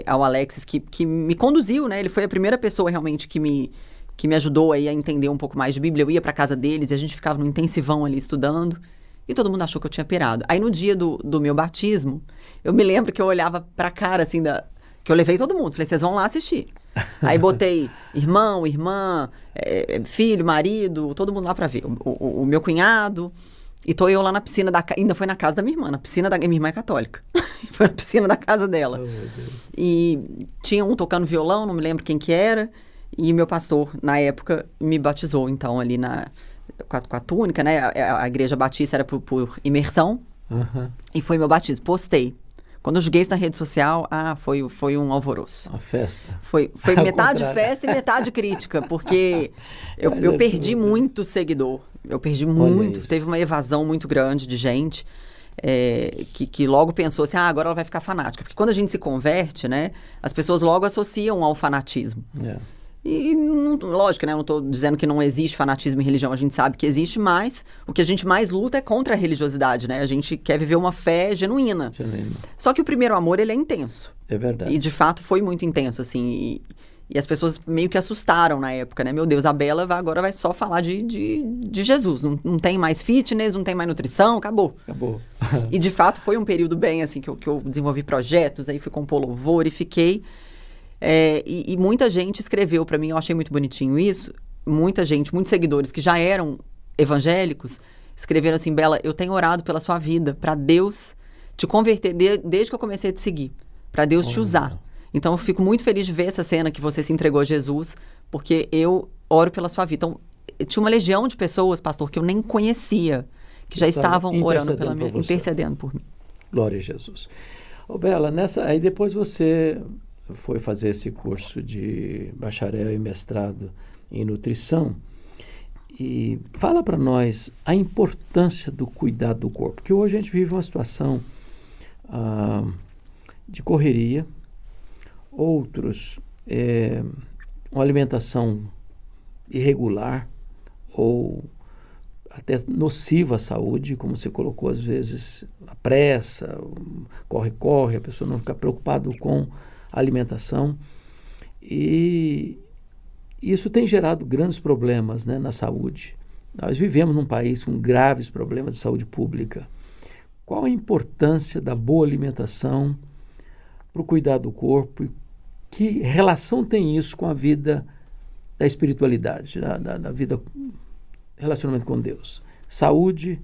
ao Alexis, que me conduziu, né? Ele foi a primeira pessoa, realmente, que me ajudou aí a entender um pouco mais de Bíblia. Eu ia pra casa deles e a gente ficava no intensivão ali estudando. E todo mundo achou que eu tinha pirado. Aí, no dia do meu batismo, eu me lembro que eu olhava pra cara, assim, que eu levei todo mundo. Falei, vocês vão lá assistir. Aí botei irmão, irmã, filho, marido, todo mundo lá pra ver. O meu cunhado. E tô eu lá na piscina ainda foi na casa da minha irmã, na piscina da minha irmã é católica. Foi na piscina da casa dela. Oh, meu Deus. E tinha um tocando violão, não me lembro quem que era. E meu pastor, na época, me batizou, então, ali com a túnica, né? A igreja batista era por imersão. Uhum. E foi meu batismo. Postei. Quando eu joguei isso na rede social, foi um alvoroço. Uma festa. Foi metade festa e metade crítica, porque eu perdi muito seguidor. Eu perdi muito. Teve uma evasão muito grande de gente que logo pensou assim, agora ela vai ficar fanática. Porque quando a gente se converte, né, as pessoas logo associam ao fanatismo. E, lógico, né, eu não estou dizendo que não existe fanatismo em religião, a gente sabe que existe, mas o que a gente mais luta é contra a religiosidade, né? A gente quer viver uma fé genuína. Só que o primeiro amor, ele é intenso. É verdade. E, de fato, foi muito intenso, assim, e as pessoas meio que assustaram na época, né? Meu Deus, a Bela agora vai só falar de Jesus. Não tem mais fitness, não tem mais nutrição, acabou. E, de fato, foi um período bem, assim, que eu desenvolvi projetos, aí fui compor louvor e fiquei... E muita gente escreveu para mim, eu achei muito bonitinho isso, muita gente, muitos seguidores que já eram evangélicos, escreveram assim, Bela, eu tenho orado pela sua vida, para Deus te converter, desde que eu comecei a te seguir, para Deus te usar. Então eu fico muito feliz de ver essa cena que você se entregou a Jesus, porque eu oro pela sua vida. Então, tinha uma legião de pessoas, pastor, que eu nem conhecia, que já estavam orando intercedendo por mim. Glória a Jesus. Bela, aí depois você... foi fazer esse curso de bacharel e mestrado em nutrição. E fala para nós a importância do cuidado do corpo. Porque hoje a gente vive uma situação de correria, outros uma alimentação irregular ou até nociva à saúde, como você colocou, às vezes a pressa, corre, a pessoa não fica preocupada com alimentação e Isso tem gerado grandes problemas, né, na saúde. Nós vivemos num país com graves problemas de saúde pública. Qual a importância da boa alimentação para o cuidado do corpo e que relação tem isso com a vida da espiritualidade, da vida, relacionamento com Deus? Saúde,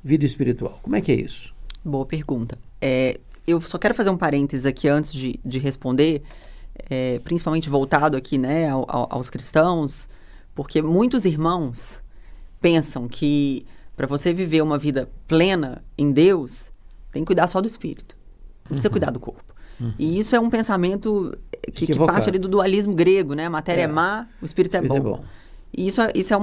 vida espiritual. Como é que é isso? Boa pergunta. Eu só quero fazer um parênteses aqui antes de responder, principalmente voltado aqui, né, aos cristãos, porque muitos irmãos pensam que para você viver uma vida plena em Deus, tem que cuidar só do espírito. Não precisa cuidar do corpo. E isso é um pensamento que parte ali do dualismo grego, né? A matéria é má, o espírito é bom. E isso é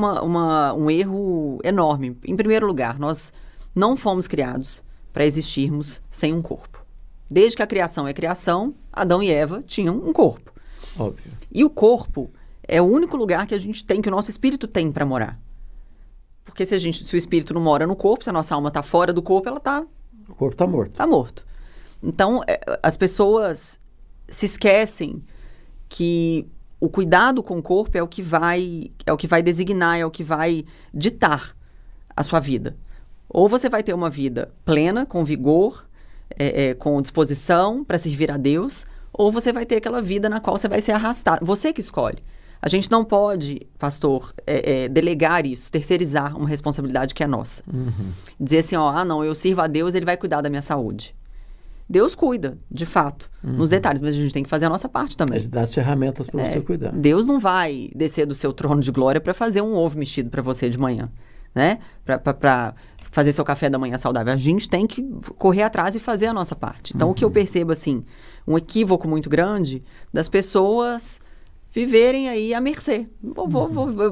um erro enorme. Em primeiro lugar, nós não fomos criados para existirmos sem um corpo. Desde que a criação é criação, Adão e Eva tinham um corpo. Óbvio. E o corpo é o único lugar que a gente tem, que o nosso espírito tem para morar. Porque se o espírito não mora no corpo, se a nossa alma está fora do corpo, o corpo está morto. Está morto. Então, as pessoas se esquecem que o cuidado com o corpo é o que vai designar, é o que vai ditar a sua vida. Ou você vai ter uma vida plena, com vigor, com disposição para servir a Deus, ou você vai ter aquela vida na qual você vai ser arrastado. Você que escolhe. A gente não pode, pastor, delegar isso, terceirizar uma responsabilidade que é nossa. Dizer assim, não, eu sirvo a Deus, ele vai cuidar da minha saúde. Deus cuida, de fato, nos detalhes, mas a gente tem que fazer a nossa parte também. Ele dá as ferramentas para você cuidar. Deus não vai descer do seu trono de glória para fazer um ovo mexido para você de manhã, né? Para fazer seu café da manhã saudável. A gente tem que correr atrás e fazer a nossa parte. Então, o que eu percebo, assim, um equívoco muito grande das pessoas viverem aí à mercê. Vou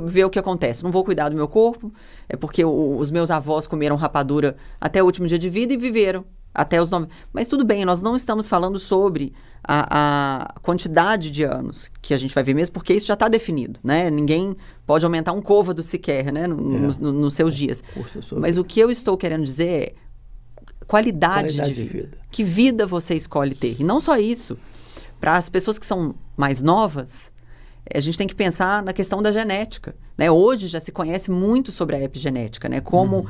ver o que acontece. Não vou cuidar do meu corpo, porque os meus avós comeram rapadura até o último dia de vida e viveram até os 9. Mas tudo bem, nós não estamos falando sobre a quantidade de anos que a gente vai ver mesmo, porque isso já está definido, né? Ninguém pode aumentar um côvado sequer, né? Nos seus dias. Mas o que eu estou querendo dizer é qualidade de vida. Que vida você escolhe ter? E não só isso. Para as pessoas que são mais novas, a gente tem que pensar na questão da genética, né? Hoje já se conhece muito sobre a epigenética, né? Como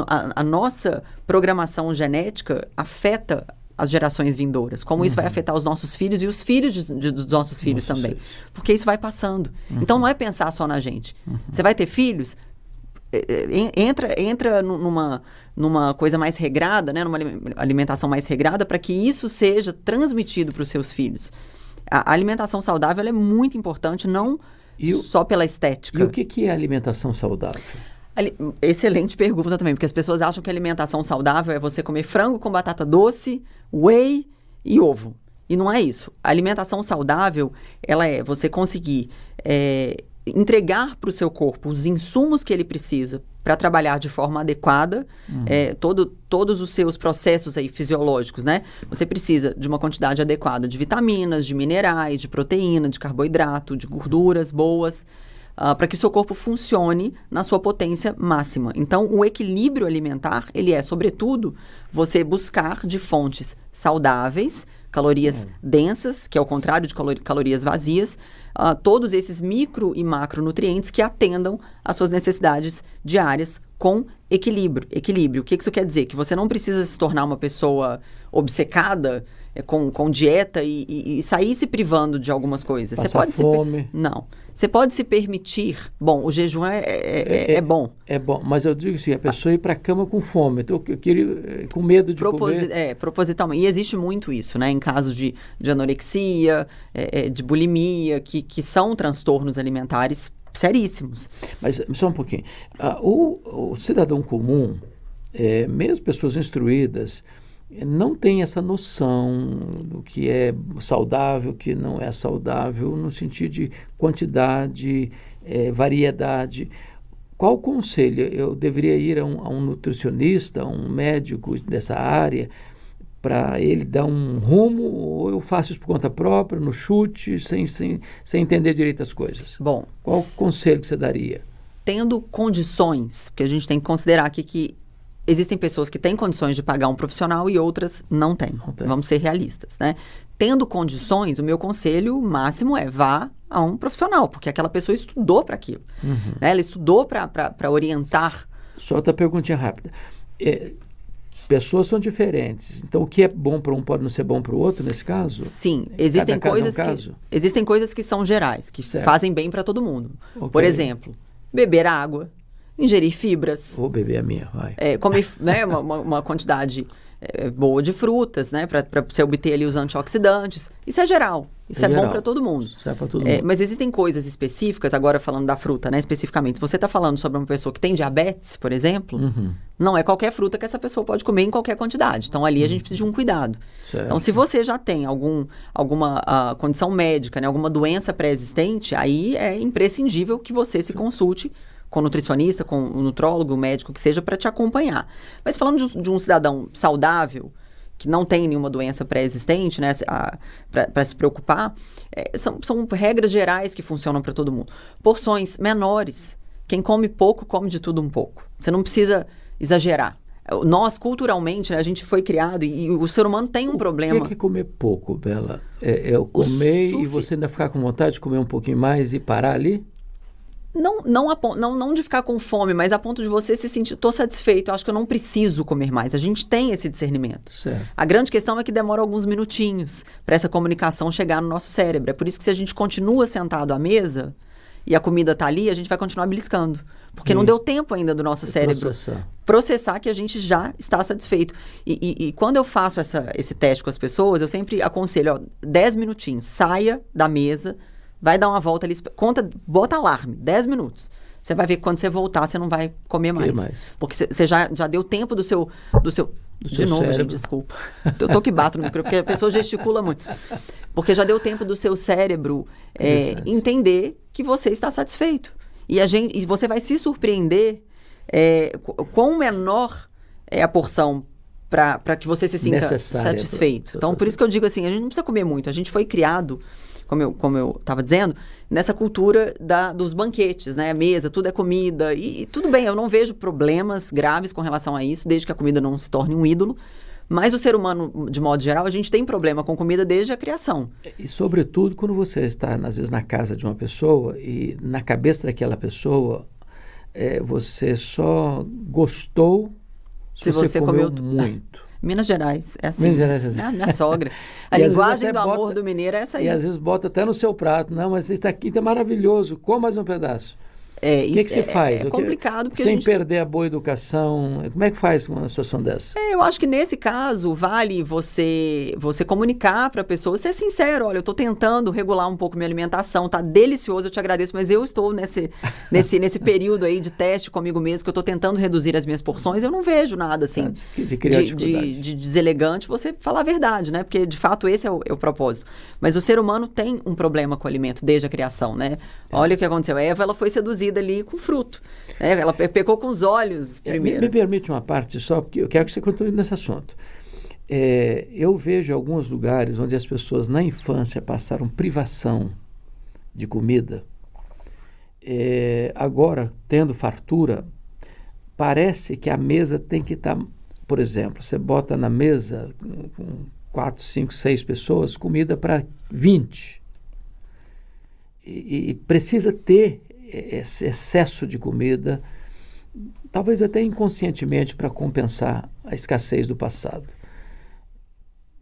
a nossa programação genética afeta as gerações vindouras, como isso vai afetar os nossos filhos e os filhos dos nossos filhos também, porque isso vai passando. Então não é pensar só na gente. Você vai ter filhos, entra numa coisa mais regrada, né? Numa alimentação mais regrada, para que isso seja transmitido para os seus filhos. A alimentação saudável ela é muito importante, não só pela estética. E o que é alimentação saudável? Excelente pergunta também, porque as pessoas acham que a alimentação saudável é você comer frango com batata doce, whey e ovo. E não é isso. A alimentação saudável, ela é você conseguir entregar para o seu corpo os insumos que ele precisa para trabalhar de forma adequada, todos os seus processos aí fisiológicos, né? Você precisa de uma quantidade adequada de vitaminas, de minerais, de proteína, de carboidrato, de gorduras boas, para que o seu corpo funcione na sua potência máxima. Então, o equilíbrio alimentar, ele é, sobretudo, você buscar de fontes saudáveis, calorias densas, que é o contrário de calorias vazias, todos esses micro e macronutrientes que atendam às suas necessidades diárias com equilíbrio. O que isso quer dizer? Que você não precisa se tornar uma pessoa obcecada com dieta e sair se privando de algumas coisas. Passar fome. Não. Você pode se permitir. Bom, o jejum é bom. É bom, mas eu digo assim, a pessoa ir para a cama com fome. Eu queria, com medo de comer. Propositalmente. E existe muito isso, né? Em casos de anorexia, de bulimia, que são transtornos alimentares seríssimos. Mas só um pouquinho. O cidadão comum, mesmo pessoas instruídas, não tem essa noção do que é saudável, o que não é saudável, no sentido de quantidade, variedade. Qual conselho? Eu deveria ir a um nutricionista, a um médico dessa área, para ele dar um rumo, ou eu faço isso por conta própria, no chute, sem entender direito as coisas? Bom, qual conselho que você daria? Tendo condições, porque a gente tem que considerar aqui que existem pessoas que têm condições de pagar um profissional e outras não têm. Vamos ser realistas, né? tendo condições, o meu conselho máximo é vá a um profissional, porque aquela pessoa estudou para aquilo. Né? Ela estudou para orientar. Só outra perguntinha rápida. Pessoas são diferentes, então o que é bom para um pode não ser bom para o outro nesse caso? Sim, existem coisas que são gerais, que fazem bem para todo mundo. Okay. Por exemplo, beber água, ingerir fibras. Vou beber a minha, vai. Comer, né, uma quantidade boa de frutas, né, para você obter ali os antioxidantes. Isso é geral. Isso é bom para todo mundo. Isso é para todo mundo. Mas existem coisas específicas, agora falando da fruta, né, especificamente. Se você está falando sobre uma pessoa que tem diabetes, por exemplo, não é qualquer fruta que essa pessoa pode comer em qualquer quantidade. Então, ali a gente precisa de um cuidado. Certo. Então, se você já tem alguma condição médica, né, alguma doença pré-existente, aí é imprescindível que você se consulte com o nutricionista, com o nutrólogo, o médico que seja, para te acompanhar. Mas falando de um cidadão saudável, que não tem nenhuma doença pré-existente, né, para se preocupar, são regras gerais que funcionam para todo mundo. Porções menores. Quem come pouco, come de tudo um pouco. Você não precisa exagerar. Nós, culturalmente, né, a gente foi criado e o ser humano tem um problema. O que é comer pouco, Bela? Eu comer e você ainda ficar com vontade de comer um pouquinho mais e parar ali? Não de ficar com fome, mas a ponto de você se sentir, estou satisfeito, eu acho que eu não preciso comer mais. A gente tem esse discernimento. Certo. A grande questão é que demora alguns minutinhos para essa comunicação chegar no nosso cérebro. É por isso que se a gente continua sentado à mesa e a comida está ali, a gente vai continuar beliscando. Porque não deu tempo ainda do nosso cérebro processar que a gente já está satisfeito. E quando eu faço esse teste com as pessoas, eu sempre aconselho, 10 minutinhos, saia da mesa, vai dar uma volta ali, bota alarme, 10 minutos. Você vai ver que quando você voltar, você não vai comer mais. Porque você já deu tempo do seu de novo, cérebro. Gente, desculpa. Eu tô que bato no microfone, porque a pessoa gesticula muito. Porque já deu tempo do seu cérebro entender que você está satisfeito. E você vai se surpreender quão menor é a porção para que você se sinta satisfeito. Então, por isso que eu digo assim, a gente não precisa comer muito. A gente foi criado, como eu estava dizendo, nessa cultura dos banquetes, né? A mesa, tudo é comida. E tudo bem, eu não vejo problemas graves com relação a isso, desde que a comida não se torne um ídolo. Mas o ser humano, de modo geral, a gente tem problema com comida desde a criação. E, sobretudo, quando você está, às vezes, na casa de uma pessoa e na cabeça daquela pessoa, você só gostou se você comeu muito. Minas Gerais, é assim. Minas Gerais é assim. Minha sogra. A linguagem do amor do mineiro é essa aí. E às vezes bota até no seu prato. Não, mas isso aqui tá maravilhoso. Coma mais um pedaço. O que você faz? É complicado. Porque sem perder a boa educação. Como é que faz uma situação dessa? Eu acho que nesse caso vale você comunicar para a pessoa, ser sincero. Olha, eu estou tentando regular um pouco minha alimentação, tá delicioso, eu te agradeço, mas eu estou nesse período aí de teste comigo mesmo, que eu estou tentando reduzir as minhas porções. Eu não vejo nada assim de deselegante você falar a verdade, né? Porque de fato esse é o propósito. Mas o ser humano tem um problema com o alimento desde a criação, né? Olha o que aconteceu. A Eva, ela foi seduzida ali com fruto. Ela pecou com os olhos primeiro. Me permite uma parte só, porque eu quero que você continue nesse assunto. Eu vejo alguns lugares onde as pessoas na infância passaram privação de comida. Agora, tendo fartura, parece que a mesa tem que estar... Por exemplo, você bota na mesa com 4, 5, 6 pessoas, comida para 20. E precisa ter esse excesso de comida, talvez até inconscientemente, para compensar a escassez do passado.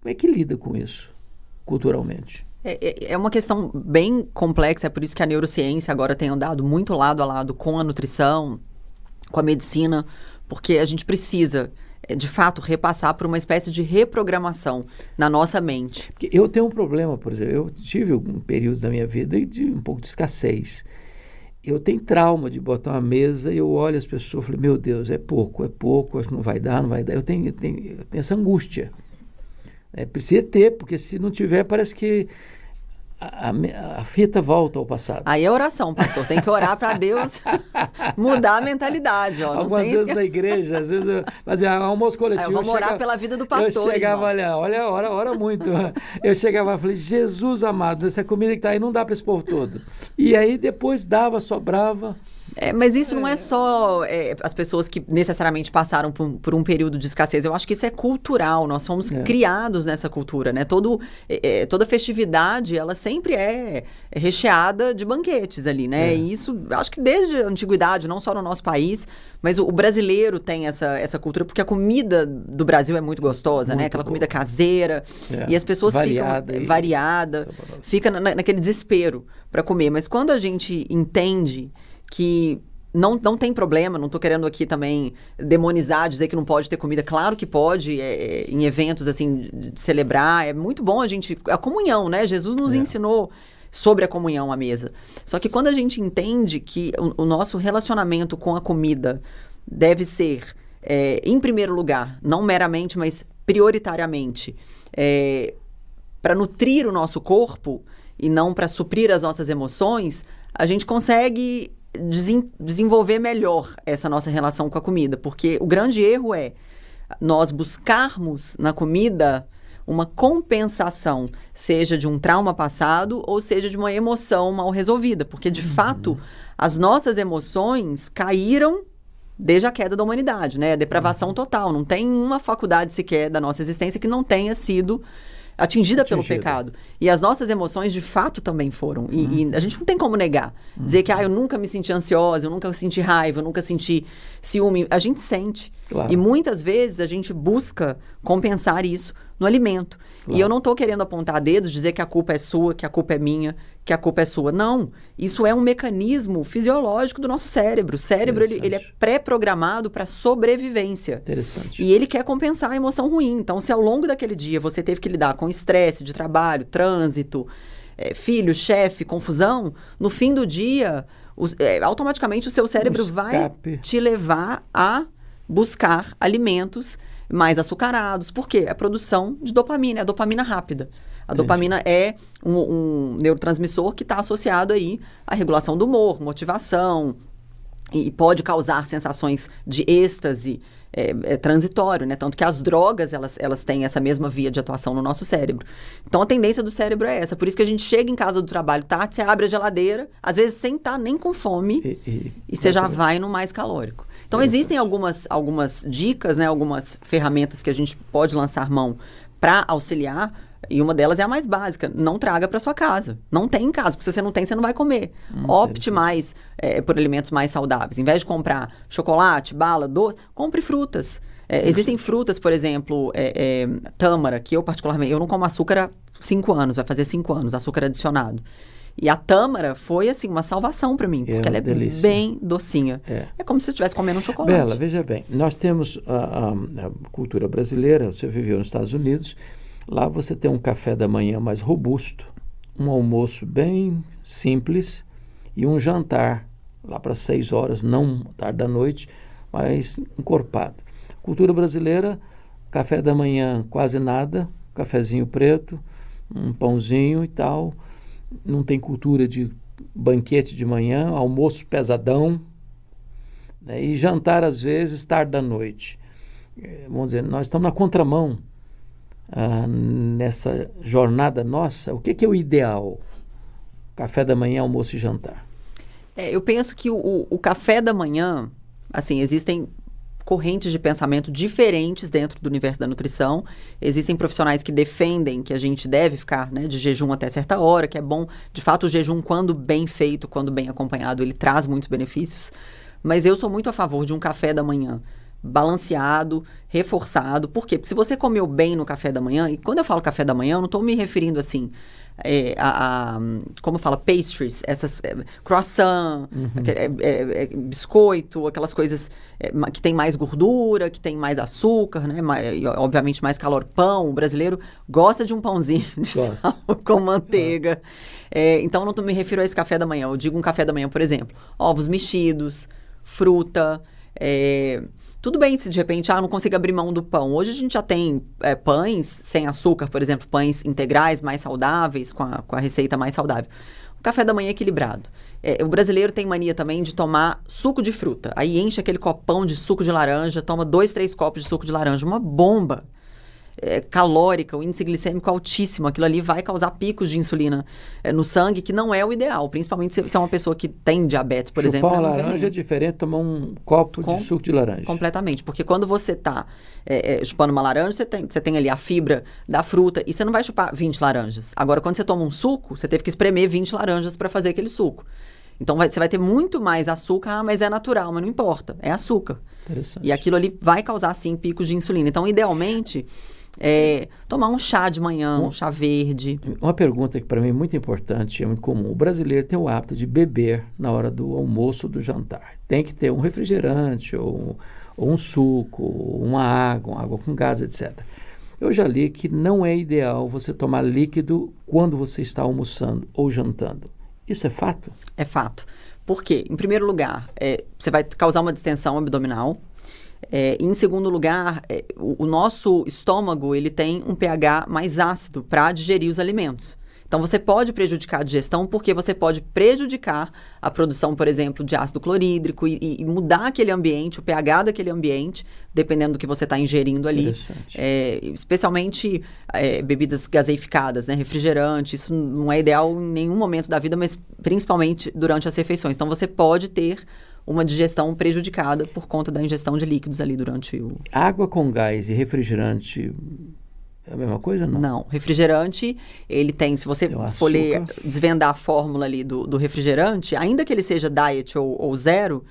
Como é que lida com isso, culturalmente? É uma questão bem complexa, é por isso que a neurociência agora tem andado muito lado a lado com a nutrição, com a medicina, porque a gente precisa, de fato, repassar por uma espécie de reprogramação na nossa mente. Porque eu tenho um problema, por exemplo, eu tive um período da minha vida de um pouco de escassez. Eu tenho trauma de botar uma mesa e eu olho as pessoas e falo, meu Deus, é pouco, acho que não vai dar. Eu tenho essa angústia. Precisa ter, porque se não tiver, parece que a fita volta ao passado. Aí é oração, pastor. Tem que orar para Deus mudar a mentalidade. Algumas vezes na igreja, às vezes eu fazia almoço coletivo. Vamos orar pela vida do pastor. Eu chegava, ora muito. Eu chegava e falei, Jesus amado, essa comida que está aí não dá para esse povo todo. E aí depois sobrava. Mas isso não é só as pessoas que necessariamente passaram por um período de escassez. Eu acho que isso é cultural. Nós fomos criados nessa cultura, né? Toda festividade, ela sempre é recheada de banquetes ali, né? E isso, acho que desde a antiguidade, não só no nosso país, mas o brasileiro tem essa cultura, porque a comida do Brasil é muito gostosa, muito, né? Aquela comida caseira. E as pessoas ficam variada, fica naquele desespero para comer. Mas quando a gente entende que não tem problema, não estou querendo aqui também demonizar, dizer que não pode ter comida. Claro que pode, em eventos assim, de celebrar. É muito bom a comunhão, né? Jesus nos ensinou sobre a comunhão à mesa. Só que quando a gente entende que o nosso relacionamento com a comida deve ser, em primeiro lugar, não meramente, mas prioritariamente, para nutrir o nosso corpo e não para suprir as nossas emoções, a gente consegue desenvolver melhor essa nossa relação com a comida. Porque o grande erro é nós buscarmos na comida uma compensação, seja de um trauma passado ou seja de uma emoção mal resolvida. Porque, de fato, as nossas emoções caíram desde a queda da humanidade, né? A depravação total. Não tem uma faculdade sequer da nossa existência que não tenha sido atingida pelo pecado. E as nossas emoções, de fato, também foram. E a gente não tem como negar. Dizer que, eu nunca me senti ansiosa, eu nunca senti raiva, eu nunca senti ciúme. A gente sente. Claro. E muitas vezes a gente busca compensar isso no alimento. Claro. E eu não estou querendo apontar dedos, dizer que a culpa é sua, que a culpa é minha, que a culpa é sua. Não. Isso é um mecanismo fisiológico do nosso cérebro. O cérebro, ele é pré-programado para sobrevivência. Interessante. E ele quer compensar a emoção ruim. Então, se ao longo daquele dia você teve que lidar com estresse de trabalho, trânsito, filho, chefe, confusão, no fim do dia, automaticamente o seu cérebro vai te levar a buscar alimentos mais açucarados. Por quê? A produção de dopamina, é a dopamina rápida. A dopamina é um neurotransmissor que está associado aí à regulação do humor, motivação, e pode causar sensações de êxtase transitório, né? Tanto que as drogas, elas têm essa mesma via de atuação no nosso cérebro. Então, a tendência do cérebro é essa. Por isso que a gente chega em casa do trabalho tarde, você abre a geladeira, às vezes sem estar nem com fome, e você já vai no mais calórico. Então, existem algumas dicas, né? Algumas ferramentas que a gente pode lançar mão para auxiliar. E uma delas é a mais básica. Não traga para sua casa. Não tem em casa, porque se você não tem, você não vai comer. Opte mais por alimentos mais saudáveis. Em vez de comprar chocolate, bala, doce, compre frutas. Existem frutas, por exemplo, tâmara, que eu particularmente, eu não como açúcar há 5 anos, vai fazer 5 anos, açúcar adicionado. E a tâmara foi, assim, uma salvação para mim, porque ela é bem docinha. É como se você estivesse comendo um chocolate. Bela, veja bem, nós temos a cultura brasileira, você viveu nos Estados Unidos. Lá você tem um café da manhã mais robusto, um almoço bem simples e um jantar lá para 6 horas, não tarde da noite, mas encorpado. Cultura brasileira, café da manhã quase nada, cafezinho preto, um pãozinho e tal. Não tem cultura de banquete de manhã, almoço pesadão, né? E jantar às vezes tarde da noite. Vamos dizer, nós estamos na contramão. Nessa jornada nossa, o que é o ideal? Café da manhã, almoço e jantar. Eu penso que o café da manhã, assim, existem correntes de pensamento diferentes dentro do universo da nutrição. Existem profissionais que defendem que a gente deve ficar, né, de jejum até certa hora, que é bom. De fato, o jejum, quando bem feito, quando bem acompanhado, ele traz muitos benefícios. Mas eu sou muito a favor de um café da manhã balanceado, reforçado. Por quê? Porque se você comeu bem no café da manhã, e quando eu falo café da manhã, eu não estou me referindo assim como fala, pastries, essas croissant, biscoito, aquelas coisas que tem mais gordura, que tem mais açúcar, né? E, obviamente mais calor. Pão, o brasileiro gosta de um pãozinho de sal com manteiga. Então, não me refiro a esse café da manhã. Eu digo um café da manhã, por exemplo, ovos mexidos, fruta, tudo bem se de repente, não consigo abrir mão do pão. Hoje a gente já tem pães sem açúcar, por exemplo, pães integrais mais saudáveis, com a receita mais saudável. O café da manhã equilibrado. O brasileiro tem mania também de tomar suco de fruta. Aí enche aquele copão de suco de laranja, toma 2, 3 copos de suco de laranja, uma bomba. calórica, o índice glicêmico altíssimo, aquilo ali vai causar picos de insulina no sangue, que não é o ideal, principalmente se é uma pessoa que tem diabetes, por exemplo. Chupar uma laranja é diferente de tomar um copo de suco de laranja. Completamente, porque quando você está chupando uma laranja, você tem ali a fibra da fruta, e você não vai chupar 20 laranjas. Agora, quando você toma um suco, você teve que espremer 20 laranjas para fazer aquele suco. Então, você vai ter muito mais açúcar, mas é natural, mas não importa, é açúcar. Interessante. E aquilo ali vai causar, sim, picos de insulina. Então, idealmente, tomar um chá de manhã, um chá verde. Uma pergunta que para mim é muito importante, é muito comum. O brasileiro tem o hábito de beber na hora do almoço ou do jantar. Tem que ter um refrigerante, ou um suco, ou uma água com gás, etc. Eu já li que não é ideal você tomar líquido quando você está almoçando ou jantando. Isso é fato? É fato. Por quê? Em primeiro lugar, você vai causar uma distensão abdominal. Em segundo lugar, o nosso estômago ele tem um pH mais ácido para digerir os alimentos. Então, você pode prejudicar a digestão porque você pode prejudicar a produção, por exemplo, de ácido clorídrico e mudar aquele ambiente, o pH daquele ambiente, dependendo do que você está ingerindo ali. Especialmente bebidas gaseificadas, né? Refrigerante, isso não é ideal em nenhum momento da vida, mas principalmente durante as refeições. Então, você pode ter uma digestão prejudicada por conta da ingestão de líquidos ali durante o... Água com gás e refrigerante é a mesma coisa, não? Não. Refrigerante, ele tem, se você for desvendar a fórmula ali do refrigerante, ainda que ele seja diet ou zero,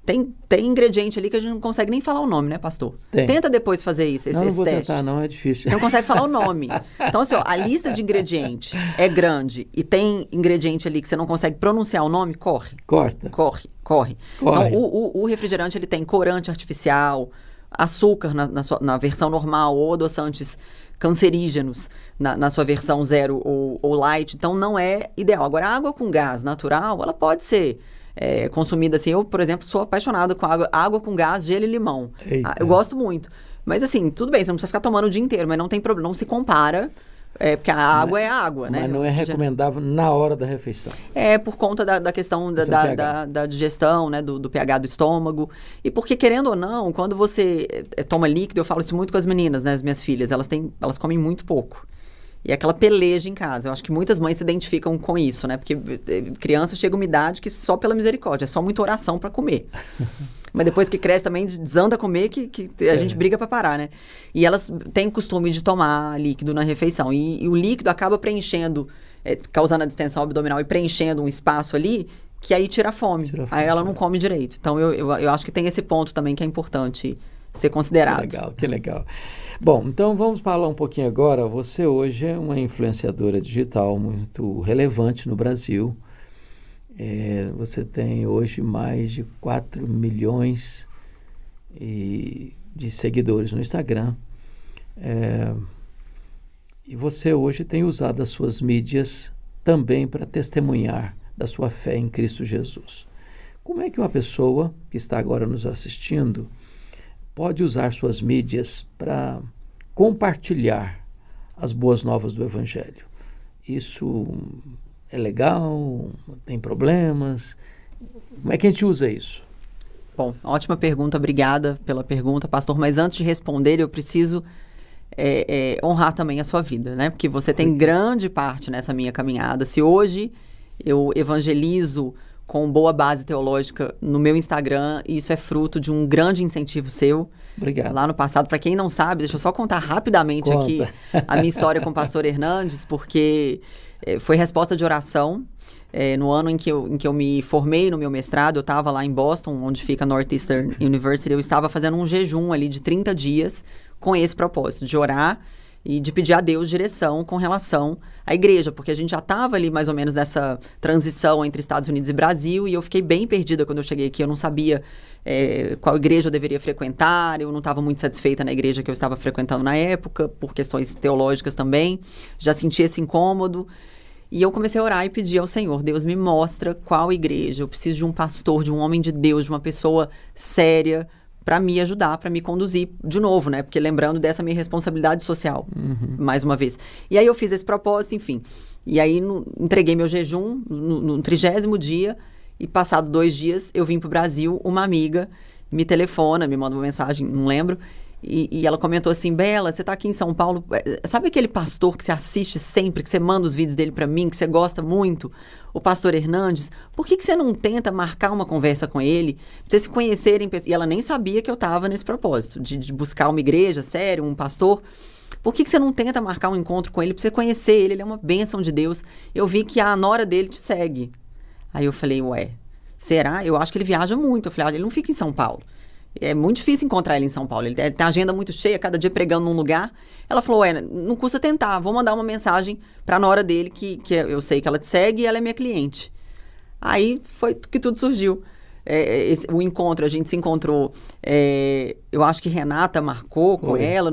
tem ingrediente ali que a gente não consegue nem falar o nome, né, pastor? Tem. Tenta depois fazer isso, não esse vou teste. Tentar, não, é difícil. Você não consegue falar o nome. Então, assim, a lista de ingredientes é grande e tem ingrediente ali que você não consegue pronunciar o nome, corre. Corre. Então, o refrigerante, ele tem corante artificial, açúcar na versão normal, ou adoçantes cancerígenos na sua versão zero ou light. Então, não é ideal. Agora, a água com gás natural, ela pode ser consumida assim. Eu, por exemplo, sou apaixonada com água com gás, gelo e limão. Eu gosto muito. Mas assim, tudo bem, você não precisa ficar tomando o dia inteiro, mas não tem problema, não se compara, porque a água é a água, né? Mas não é recomendável na hora da refeição. Por conta da questão da digestão, né? Do pH do estômago. E porque, querendo ou não, quando você toma líquido, eu falo isso muito com as meninas, né? As minhas filhas, elas comem muito pouco. E é aquela peleja em casa. Eu acho que muitas mães se identificam com isso, né? Porque criança chega uma idade que só pela misericórdia, é só muita oração para comer. Mas depois que cresce também desanda a comer que a gente briga para parar, né? E elas têm o costume de tomar líquido na refeição. E o líquido acaba preenchendo, causando a distensão abdominal e preenchendo um espaço ali, que aí tira a fome. Aí ela não come direito. Então eu acho que tem esse ponto também que é importante ser considerado. Que legal. Bom, então vamos falar um pouquinho agora. Você hoje é uma influenciadora digital muito relevante no Brasil. Você tem hoje mais de 4 milhões de seguidores no Instagram. E você hoje tem usado as suas mídias também para testemunhar da sua fé em Cristo Jesus. Como é que uma pessoa que está agora nos assistindo pode usar suas mídias para compartilhar as boas novas do Evangelho? Isso é legal? Tem problemas? Como é que a gente usa isso? Bom, ótima pergunta, obrigada pela pergunta, pastor. Mas antes de responder, eu preciso honrar também a sua vida, né? Porque você tem grande parte nessa minha caminhada. Se hoje eu evangelizo com boa base teológica no meu Instagram, isso é fruto de um grande incentivo seu. Obrigado. Lá no passado, para quem não sabe, deixa eu só contar rapidamente aqui a minha história com o pastor Hernandes, porque foi resposta de oração. No ano em que eu me formei no meu mestrado, eu estava lá em Boston, onde fica a Northeastern University, eu estava fazendo um jejum ali de 30 dias com esse propósito, de orar e de pedir a Deus direção com relação à igreja, porque a gente já estava ali mais ou menos nessa transição entre Estados Unidos e Brasil, e eu fiquei bem perdida quando eu cheguei aqui. Eu não sabia qual igreja eu deveria frequentar, eu não estava muito satisfeita na igreja que eu estava frequentando na época, por questões teológicas também, já senti esse incômodo, e eu comecei a orar e pedir ao Senhor: Deus, me mostra qual igreja, eu preciso de um pastor, de um homem de Deus, de uma pessoa séria, para me ajudar, para me conduzir de novo, né? Porque lembrando dessa minha responsabilidade social, mais uma vez. E aí eu fiz esse propósito, enfim. E aí entreguei meu jejum no 30º dia, e passado 2 dias eu vim para o Brasil, uma amiga me telefona, me manda uma mensagem, não lembro, E ela comentou assim, Bela, você tá aqui em São Paulo, sabe aquele pastor que você assiste sempre, que você manda os vídeos dele para mim, que você gosta muito, o pastor Hernandes, por que você não tenta marcar uma conversa com ele, pra vocês se conhecerem? E ela nem sabia que eu tava nesse propósito, de buscar uma igreja, sério, um pastor. Por que você não tenta marcar um encontro com ele pra você conhecer ele? Ele é uma bênção de Deus. Eu vi que a nora dele te segue. Aí eu falei, ué, será? Eu acho que ele viaja muito. Eu falei, ele não fica em São Paulo. É muito difícil encontrar ele em São Paulo. Ele tem a agenda muito cheia, cada dia pregando num lugar. Ela falou, não custa tentar. Vou mandar uma mensagem pra nora dele, que eu sei que ela te segue e ela é minha cliente. Aí foi que tudo surgiu. O encontro, a gente se encontrou, eu acho que Renata marcou com ela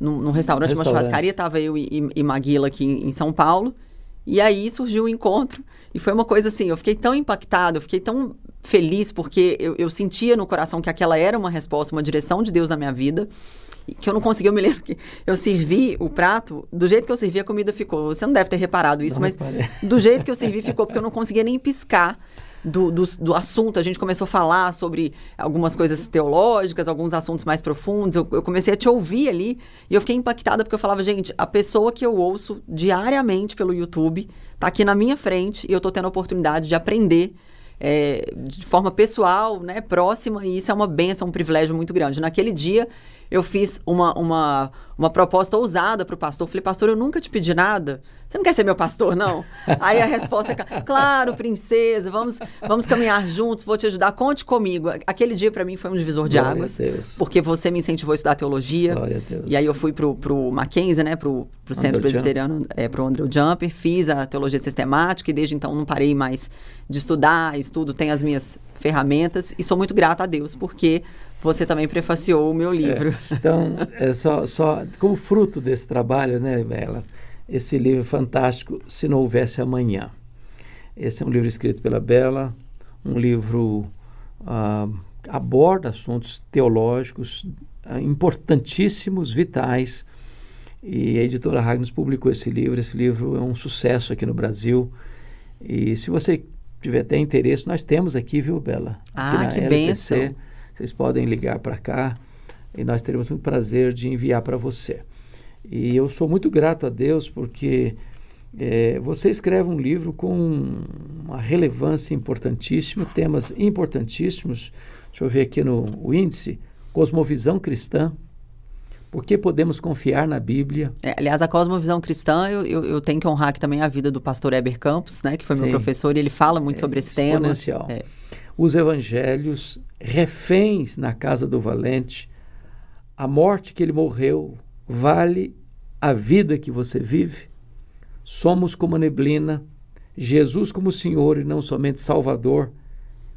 num restaurante, uma churrascaria, estava eu e Maguila aqui em São Paulo, e aí surgiu o encontro, e foi uma coisa assim, eu fiquei tão impactada, eu fiquei tão feliz, porque eu sentia no coração que aquela era uma resposta, uma direção de Deus na minha vida, que eu não conseguia, eu me lembro que eu servi o prato, do jeito que eu servi a comida ficou, você não deve ter reparado isso, mas do jeito que eu servi ficou, porque eu não conseguia nem piscar do assunto. A gente começou a falar sobre algumas coisas teológicas, alguns assuntos mais profundos, eu comecei a te ouvir ali, e eu fiquei impactada, porque eu falava, gente, a pessoa que eu ouço diariamente pelo YouTube tá aqui na minha frente, e eu tô tendo a oportunidade de aprender de forma pessoal, né, próxima, e isso é uma bênção, um privilégio muito grande. Naquele dia, eu fiz uma proposta ousada para o pastor. Falei, pastor, eu nunca te pedi nada. Você não quer ser meu pastor, não? Aí a resposta é, claro, princesa, vamos caminhar juntos, vou te ajudar, conte comigo. Aquele dia, para mim, foi um divisor de águas, porque você me incentivou a estudar teologia. Glória a Deus. E aí eu fui pro Mackenzie, né, pro Centro Presbiteriano, pro Andrew Jumper, fiz a teologia sistemática, e desde então não parei mais de estudar, estudo, tenho as minhas ferramentas, e sou muito grata a Deus, porque você também prefaciou o meu livro. Então, só como fruto desse trabalho, né, Bela, esse livro fantástico, Se Não Houvesse Amanhã. Esse é um livro escrito pela Bela, um livro aborda assuntos teológicos importantíssimos, vitais, e a editora Ragnos publicou esse livro. Esse livro é um sucesso aqui no Brasil, e se você tiver até interesse, nós temos aqui, viu, Bela? Aqui na que LPC, bênção! Vocês podem ligar para cá e nós teremos muito prazer de enviar para você. E eu sou muito grato a Deus porque você escreve um livro com uma relevância importantíssima, temas importantíssimos. Deixa eu ver aqui no índice, Cosmovisão Cristã. Por que podemos confiar na Bíblia? Aliás, a Cosmovisão Cristã, eu tenho que honrar aqui também a vida do pastor Heber Campos, né, que foi meu professor, e ele fala muito sobre esse tema. Exponencial. Os Evangelhos, Reféns na Casa do Valente, a morte que ele morreu vale a vida que você vive? Somos como a neblina, Jesus como Senhor e não somente Salvador,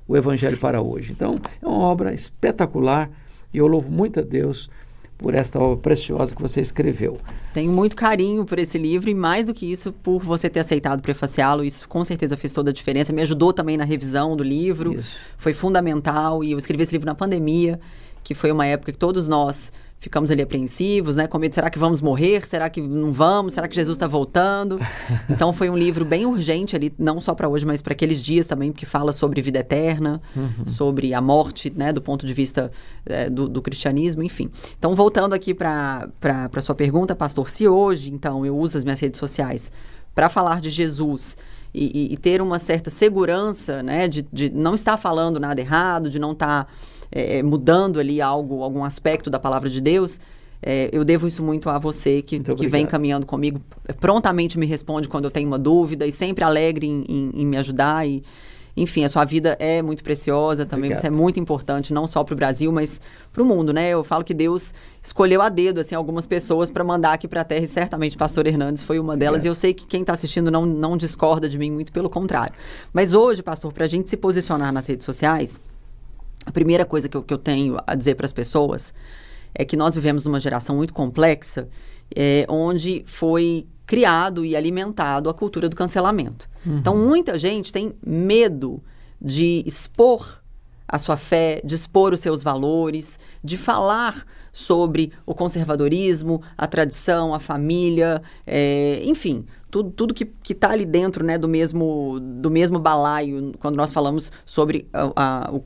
o Evangelho para hoje. Então, é uma obra espetacular e eu louvo muito a Deus por esta obra preciosa que você escreveu. Tenho muito carinho por esse livro e, mais do que isso, por você ter aceitado prefaciá-lo. Isso com certeza fez toda a diferença. Me ajudou também na revisão do livro. Isso. Foi fundamental. E eu escrevi esse livro na pandemia, que foi uma época que todos nós ficamos ali apreensivos, né? Com medo, será que vamos morrer? Será que não vamos? Será que Jesus está voltando? Então foi um livro bem urgente ali, não só para hoje, mas para aqueles dias também, porque fala sobre vida eterna, sobre a morte, né? Do ponto de vista do cristianismo, enfim. Então, voltando aqui para a sua pergunta, pastor, se hoje, então, eu uso as minhas redes sociais para falar de Jesus e ter uma certa segurança, né? De não estar falando nada errado, de não estar mudando ali algum aspecto da palavra de Deus, eu devo isso muito a você que vem caminhando comigo, prontamente me responde quando eu tenho uma dúvida e sempre alegre em me ajudar. E, enfim, a sua vida é muito preciosa também, você é muito importante, não só para o Brasil, mas para o mundo, né? Eu falo que Deus escolheu a dedo, assim, algumas pessoas para mandar aqui para a Terra, e certamente pastor Hernandes foi uma delas, e eu sei que quem está assistindo não discorda de mim, muito pelo contrário. Mas hoje, pastor, para a gente se posicionar nas redes sociais, a primeira coisa que eu tenho a dizer para as pessoas é que nós vivemos numa geração muito complexa, onde foi criado e alimentado a cultura do cancelamento. Então, muita gente tem medo de expor a sua fé, de expor os seus valores, de falar sobre o conservadorismo, a tradição, a família, enfim, tudo que está ali dentro, né, do mesmo balaio, quando nós falamos sobre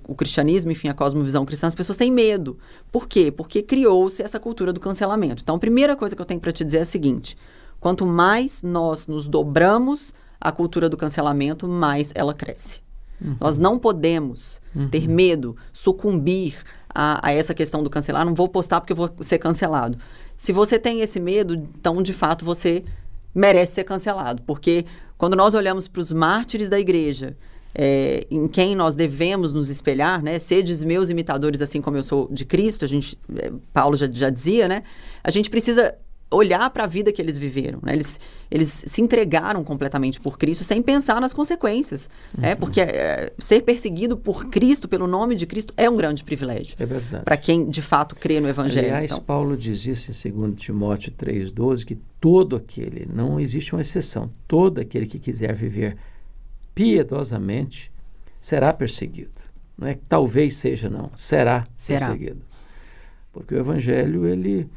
o cristianismo, enfim, a cosmovisão cristã, as pessoas têm medo. Por quê? Porque criou-se essa cultura do cancelamento. Então, a primeira coisa que eu tenho para te dizer é a seguinte: quanto mais nós nos dobramos à cultura do cancelamento, mais ela cresce. Nós não podemos ter medo, sucumbir a essa questão do cancelar. Não vou postar porque eu vou ser cancelado. Se você tem esse medo, então, de fato, você merece ser cancelado. Porque quando nós olhamos para os mártires da igreja, em quem nós devemos nos espelhar, né? Sedes meus imitadores, assim como eu sou de Cristo, Paulo já dizia, né? A gente precisa olhar para a vida que eles viveram, né? Eles se entregaram completamente por Cristo sem pensar nas consequências, né? Porque ser perseguido por Cristo, pelo nome de Cristo, é um grande privilégio. É verdade. Para quem, de fato, crê no Evangelho. Aliás, então, Paulo diz isso em 2 Timóteo 3,12, que todo aquele, não existe uma exceção, todo aquele que quiser viver piedosamente será perseguido. Não é que talvez seja, não. Será perseguido. Porque o Evangelho, ele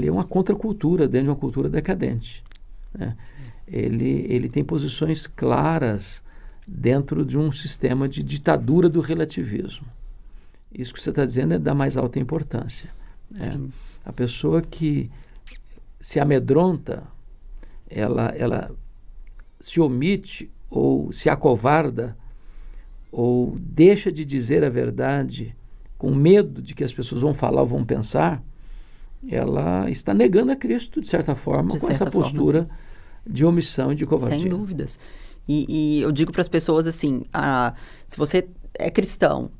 é uma contracultura dentro de uma cultura decadente, né? Ele tem posições claras dentro de um sistema de ditadura do relativismo. Isso que você está dizendo é da mais alta importância, né? A pessoa que se amedronta, ela se omite ou se acovarda ou deixa de dizer a verdade com medo de que as pessoas vão falar ou vão pensar, ela está negando a Cristo, de certa forma, com essa postura de omissão e de covardia. Sem dúvidas. E eu digo para as pessoas assim, se você é cristão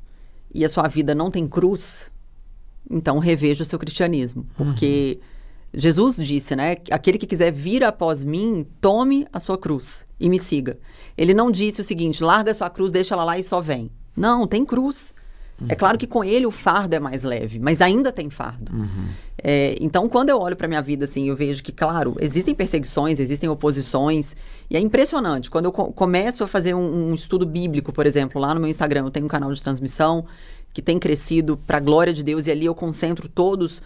e a sua vida não tem cruz, então reveja o seu cristianismo. Porque Jesus disse, né, aquele que quiser vir após mim, tome a sua cruz e me siga. Ele não disse o seguinte: larga a sua cruz, deixa ela lá e só vem. Não, tem cruz. É claro que com ele o fardo é mais leve, mas ainda tem fardo. Então, quando eu olho para a minha vida, assim, eu vejo que, claro, existem perseguições, existem oposições, e é impressionante. Quando eu começo a fazer um estudo bíblico, por exemplo, lá no meu Instagram, eu tenho um canal de transmissão que tem crescido para a glória de Deus, e ali eu concentro todos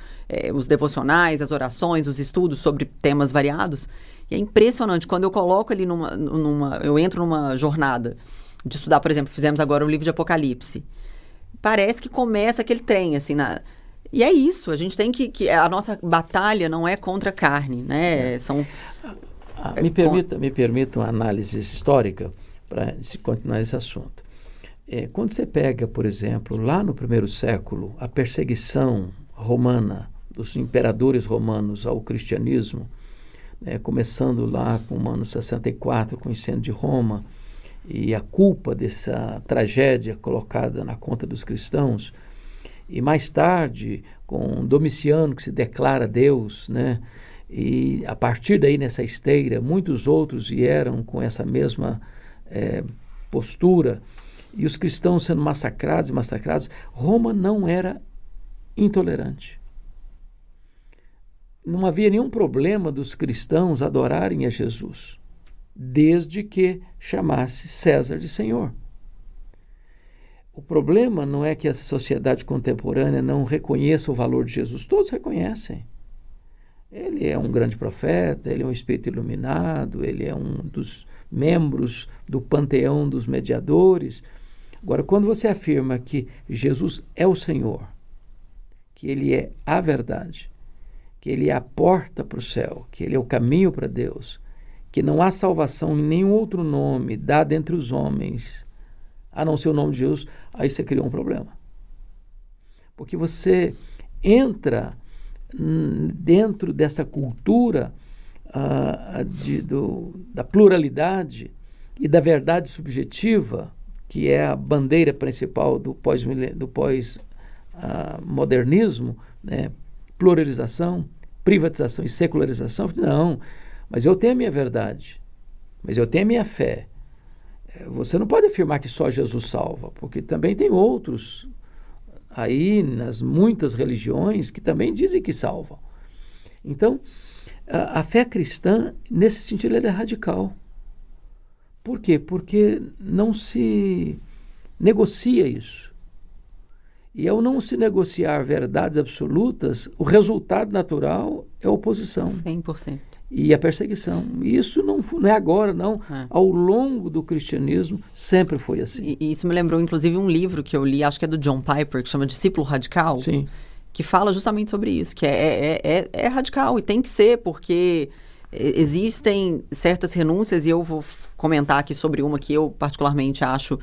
os devocionais, as orações, os estudos sobre temas variados, e é impressionante. Quando eu coloco ali eu entro numa jornada de estudar, por exemplo, fizemos agora o livro de Apocalipse, parece que começa aquele trem, assim, e é isso, a gente tem que a nossa batalha não é contra a carne, né? Me permita uma análise histórica para se continuar esse assunto. Quando você pega, por exemplo, lá no primeiro século, a perseguição romana, dos imperadores romanos ao cristianismo, começando lá com o ano 64, com o incêndio de Roma, e a culpa dessa tragédia colocada na conta dos cristãos, e mais tarde com Domiciano, que se declara Deus, né? E a partir daí, nessa esteira, muitos outros vieram com essa mesma postura, e os cristãos sendo massacrados. Roma não era intolerante. Não havia nenhum problema dos cristãos adorarem a Jesus, desde que chamasse César de Senhor. O problema não é que a sociedade contemporânea não reconheça o valor de Jesus. Todos reconhecem. Ele é um grande profeta, ele é um espírito iluminado, ele é um dos membros do panteão dos mediadores. Agora, quando você afirma que Jesus é o Senhor, que ele é a verdade, que ele é a porta para o céu, que ele é o caminho para Deus, que não há salvação em nenhum outro nome dado entre os homens, a não ser o nome de Jesus, aí você criou um problema. Porque você entra dentro dessa cultura da pluralidade e da verdade subjetiva, que é a bandeira principal do pós-modernismo, né? Pluralização, privatização e secularização. Não, mas eu tenho a minha verdade, mas eu tenho a minha fé. Você não pode afirmar que só Jesus salva, porque também tem outros aí nas muitas religiões que também dizem que salvam. Então, a fé cristã, nesse sentido, ela é radical. Por quê? Porque não se negocia isso. E ao não se negociar verdades absolutas, o resultado natural é oposição. 100%. e a perseguição. Isso não é agora, não. Ao longo do cristianismo, sempre foi assim. E isso me lembrou, inclusive, um livro que eu li, acho que é do John Piper, que chama Discípulo Radical. Sim. Que fala justamente sobre isso, que é radical e tem que ser, porque existem certas renúncias, e eu vou comentar aqui sobre uma que eu particularmente acho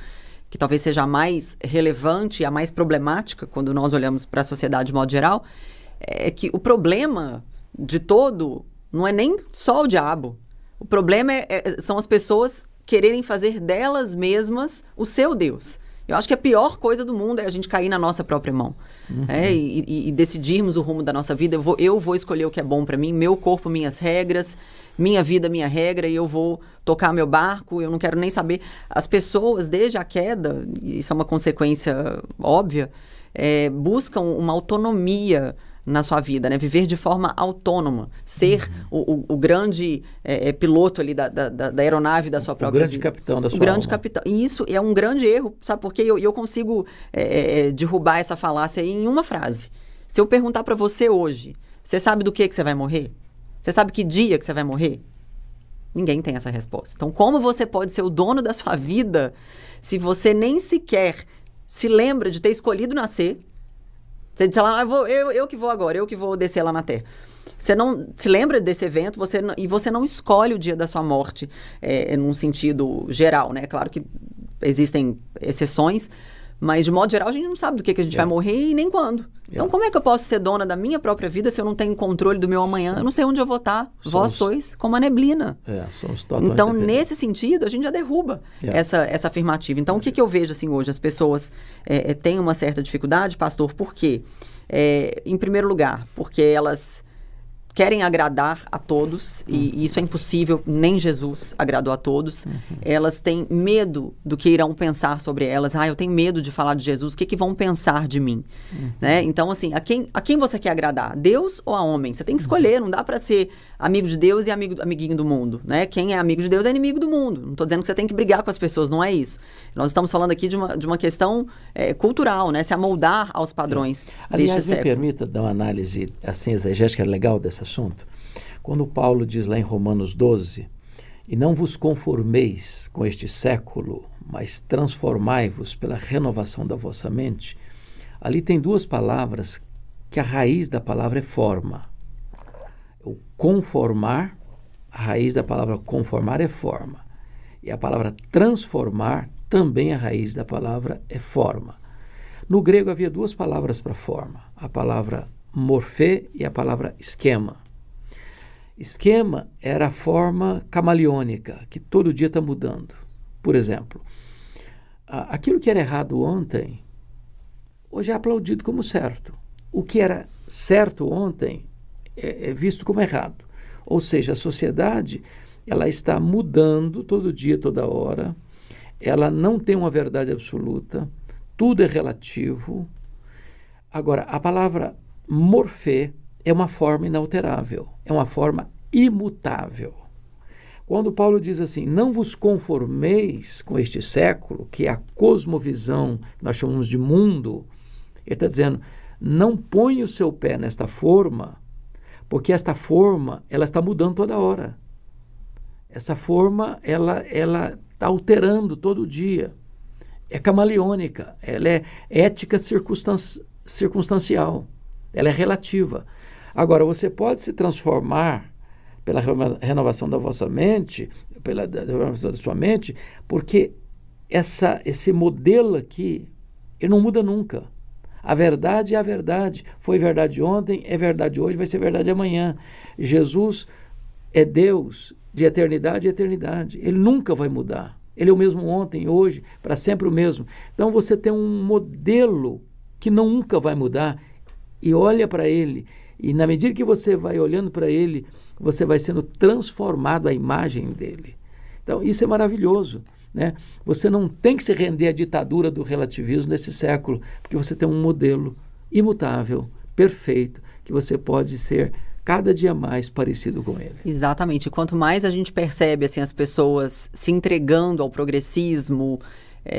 que talvez seja a mais relevante e a mais problemática quando nós olhamos para a sociedade de modo geral, é que o problema de todo não é nem só o diabo. O problema são as pessoas quererem fazer delas mesmas o seu Deus. Eu acho que a pior coisa do mundo é a gente cair na nossa própria mão. E decidirmos o rumo da nossa vida. Eu vou escolher o que é bom para mim, meu corpo, minhas regras, minha vida, minha regra, e eu vou tocar meu barco, eu não quero nem saber. As pessoas, desde a queda, isso é uma consequência óbvia, buscam uma autonomia na sua vida, né? Viver de forma autônoma, ser o grande piloto ali da aeronave da sua própria vida. O grande capitão da sua alma. O grande alma. capitão. E isso é um grande erro, sabe? Porque eu consigo derrubar essa falácia aí em uma frase. Se eu perguntar para você hoje, você sabe do que você vai morrer? Você sabe que dia que você vai morrer? Ninguém tem essa resposta. Então, como você pode ser o dono da sua vida se você nem sequer se lembra de ter escolhido nascer? Você diz lá, eu que vou agora, eu que vou descer lá na Terra. Você não se lembra desse evento e você não escolhe o dia da sua morte num sentido geral, né? Claro que existem exceções, mas de modo geral a gente não sabe do que a gente vai morrer e nem quando. Então como é que eu posso ser dona da minha própria vida se eu não tenho controle do meu amanhã? Eu não sei onde eu vou estar. Vós sois como a neblina. Somos totalmente então, dependentes. nesse sentido, a gente já derruba essa afirmativa. Então, o que eu vejo assim hoje? As pessoas têm uma certa dificuldade, pastor, por quê? Em primeiro lugar, porque elas querem agradar a todos, e isso é impossível, nem Jesus agradou a todos. Elas têm medo do que irão pensar sobre elas. Eu tenho medo de falar de Jesus, o que vão pensar de mim? Né? Então, assim, a quem você quer agradar? Deus ou a homem? Você tem que escolher, não dá para ser amigo de Deus e amiguinho do mundo, né? Quem é amigo de Deus é inimigo do mundo. Não estou dizendo que você tem que brigar com as pessoas, não é isso. Nós estamos falando aqui de uma questão cultural, né? Se amoldar aos padrões deste século. Me permita dar uma análise assim exegética legal desse assunto. Quando Paulo diz lá em Romanos 12, e não vos conformeis com este século, mas transformai-vos pela renovação da vossa mente, ali tem duas palavras que a raiz da palavra é forma. O conformar, a raiz da palavra conformar é forma. E a palavra transformar, também a raiz da palavra é forma. No grego havia duas palavras para forma, a palavra morfê e a palavra esquema. Esquema era a forma camaleônica, que todo dia está mudando. Por exemplo, aquilo que era errado ontem, hoje é aplaudido como certo. O que era certo ontem é visto como errado. Ou seja, a sociedade ela está mudando todo dia, toda hora. Ela não tem uma verdade absoluta. Tudo é relativo. Agora, a palavra morfê é uma forma inalterável. É uma forma imutável. Quando Paulo diz assim, não vos conformeis com este século, que é a cosmovisão que nós chamamos de mundo, ele está dizendo, não põe o seu pé nesta forma, porque esta forma, ela está mudando toda hora. Essa forma, ela está alterando todo dia. É camaleônica, ela é ética circunstancial, ela é relativa. Agora, você pode se transformar pela renovação da vossa mente, pela renovação da sua mente, porque esse modelo aqui, ele não muda nunca. A verdade é a verdade. Foi verdade ontem, é verdade hoje, vai ser verdade amanhã. Jesus é Deus de eternidade a eternidade. Ele nunca vai mudar. Ele é o mesmo ontem, hoje, para sempre o mesmo. Então você tem um modelo que nunca vai mudar e olha para ele. E na medida que você vai olhando para ele, você vai sendo transformado à imagem dele. Então isso é maravilhoso, né? Você não tem que se render à ditadura do relativismo nesse século, porque você tem um modelo imutável, perfeito, que você pode ser cada dia mais parecido com ele. Exatamente. Quanto mais a gente percebe assim, as pessoas se entregando ao progressismo,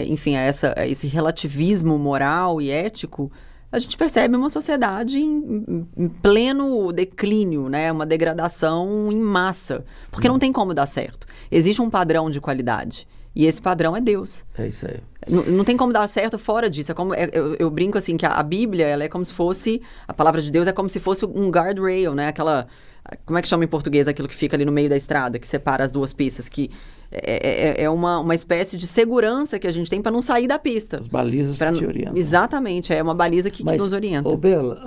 enfim, a esse relativismo moral e ético, a gente percebe uma sociedade em pleno declínio, né? Uma degradação em massa, porque não tem como dar certo. Existe um padrão de qualidade, e esse padrão é Deus. É isso aí. Não tem como dar certo fora disso. Eu brinco assim, que a Bíblia, ela é como se fosse, a palavra de Deus é como se fosse um guardrail, né? Como é que chama em português aquilo que fica ali no meio da estrada, que separa as duas pistas, que é uma espécie de segurança que a gente tem para não sair da pista. As balizas que te orientam. Exatamente, é uma baliza que nos orienta. Ô Bela,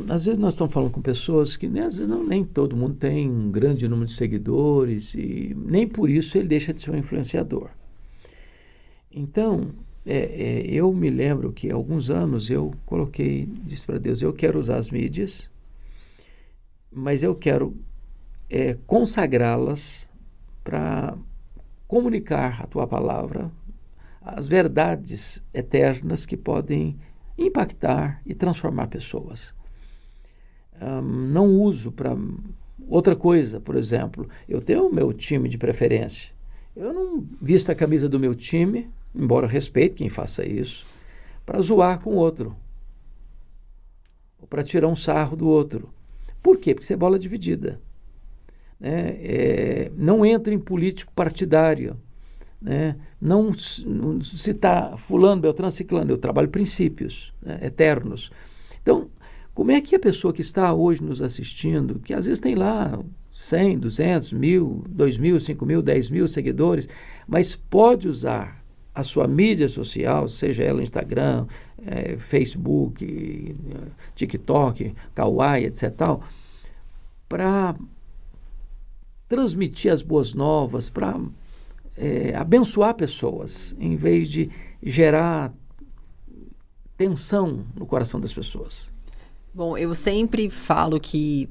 às vezes nós estamos falando com pessoas que às vezes nem todo mundo tem um grande número de seguidores e nem por isso ele deixa de ser um influenciador. Então, eu me lembro que há alguns anos eu disse para Deus, eu quero usar as mídias, mas eu quero consagrá-las para comunicar a tua palavra, as verdades eternas que podem impactar e transformar pessoas. Não uso para outra coisa, por exemplo, eu tenho o meu time de preferência. Eu não visto a camisa do meu time, embora respeite quem faça isso, para zoar com o outro, ou para tirar um sarro do outro. Por quê? Porque isso é bola dividida. Não entra em político partidário, né? Não citar fulano, beltrano, ciclano. Eu trabalho princípios, né, eternos. Então, como é que a pessoa que está hoje nos assistindo, que às vezes tem lá 100, 200, 1.000, 2.000, 5.000, 10.000 seguidores, mas pode usar a sua mídia social, seja ela Instagram, Facebook, TikTok, Kawaii, etc., para transmitir as boas novas, para abençoar pessoas, em vez de gerar tensão no coração das pessoas. Bom, eu sempre falo que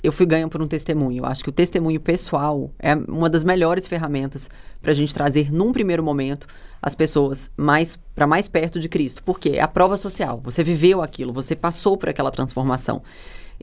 eu fui ganho por um testemunho. Eu acho que o testemunho pessoal é uma das melhores ferramentas para a gente trazer, num primeiro momento, as pessoas para mais perto de Cristo. Porque é a prova social. Você viveu aquilo, você passou por aquela transformação.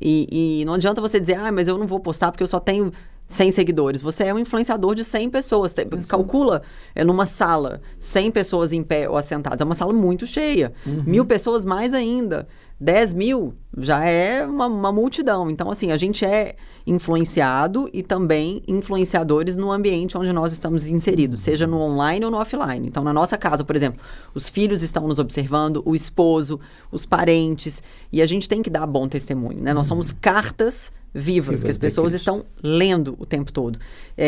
E não adianta você dizer, mas eu não vou postar porque eu só tenho 100 seguidores. Você é um influenciador de 100 pessoas. Calcula, numa sala, 100 pessoas em pé ou assentadas. É uma sala muito cheia. 1.000 pessoas mais ainda. 10.000 já é uma multidão. Então, assim, a gente é influenciado e também influenciadores no ambiente onde nós estamos inseridos, seja no online ou no offline. Então, na nossa casa, por exemplo, os filhos estão nos observando, o esposo, os parentes, e a gente tem que dar bom testemunho, né? Nós somos cartas vivas que as pessoas estão lendo o tempo todo.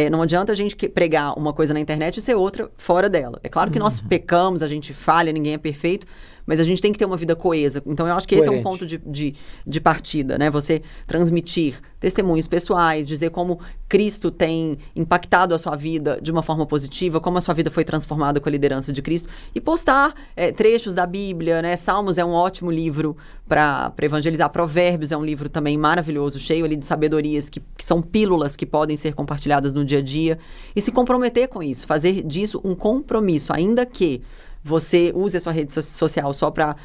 Não adianta a gente pregar uma coisa na internet e ser outra fora dela. É claro que nós pecamos, a gente falha, ninguém é perfeito, mas a gente tem que ter uma vida coesa. Então, eu acho que esse é um ponto de partida, né? Você transmitir testemunhos pessoais, dizer como Cristo tem impactado a sua vida de uma forma positiva, como a sua vida foi transformada com a liderança de Cristo, e postar trechos da Bíblia, né? Salmos é um ótimo livro para evangelizar. Provérbios é um livro também maravilhoso, cheio ali de sabedorias que são pílulas que podem ser compartilhadas no dia a dia. E se comprometer com isso, fazer disso um compromisso, ainda que você use a sua rede social só para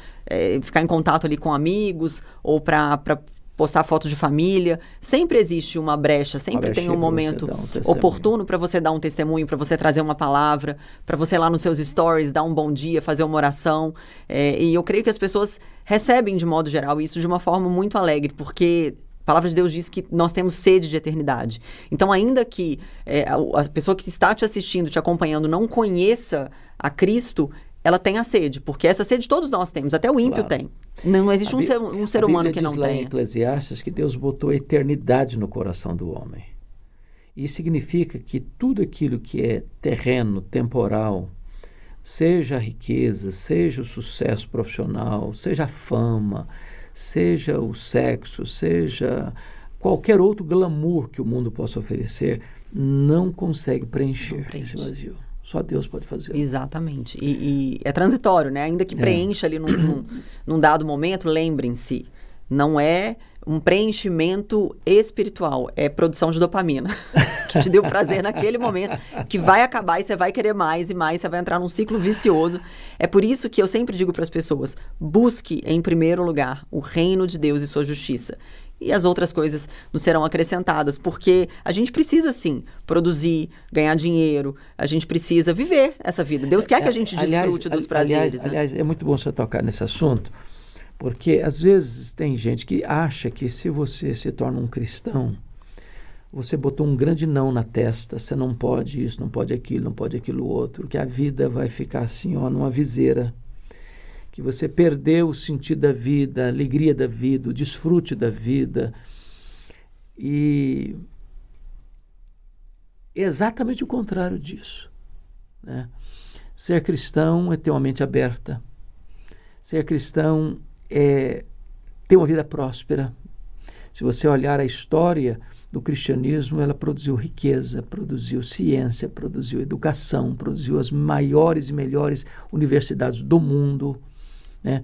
ficar em contato ali com amigos ou para postar fotos de família. Sempre existe uma brecha, sempre tem um momento oportuno para você dar um testemunho, para você trazer uma palavra, para você lá nos seus stories dar um bom dia, fazer uma oração. E eu creio que as pessoas recebem, de modo geral, isso de uma forma muito alegre, porque a palavra de Deus diz que nós temos sede de eternidade. Então, ainda que a pessoa que está te assistindo, te acompanhando, não conheça a Cristo, ela tem a sede, porque essa sede todos nós temos, até o ímpio tem. Não existe um ser humano que não tenha. A Bíblia diz lá em Eclesiastes que Deus botou a eternidade no coração do homem. Isso significa que tudo aquilo que é terreno, temporal, seja a riqueza, seja o sucesso profissional, seja a fama, seja o sexo, seja qualquer outro glamour que o mundo possa oferecer, não consegue preencher esse vazio. Só Deus pode fazer. Exatamente. E é transitório, né? Ainda que preencha ali num dado momento, lembrem-se, não é um preenchimento espiritual, é produção de dopamina, que te deu prazer naquele momento, que vai acabar e você vai querer mais e mais, você vai entrar num ciclo vicioso. É por isso que eu sempre digo para as pessoas, busque em primeiro lugar o reino de Deus e sua justiça. E as outras coisas nos serão acrescentadas, porque a gente precisa, sim, produzir, ganhar dinheiro, a gente precisa viver essa vida. Deus quer que a gente desfrute dos prazeres. Aliás, é muito bom você tocar nesse assunto, Porque às vezes tem gente que acha que se você se torna um cristão, você botou um grande não na testa, você não pode isso, não pode aquilo, não pode aquilo outro, que a vida vai ficar assim, ó, numa viseira, que você perdeu o sentido da vida, a alegria da vida, o desfrute da vida. E é exatamente o contrário disso, né? Ser cristão é ter uma mente aberta. Ser cristão é ter uma vida próspera. Se você olhar a história do cristianismo, ela produziu riqueza, produziu ciência, produziu educação, produziu as maiores e melhores universidades do mundo, né?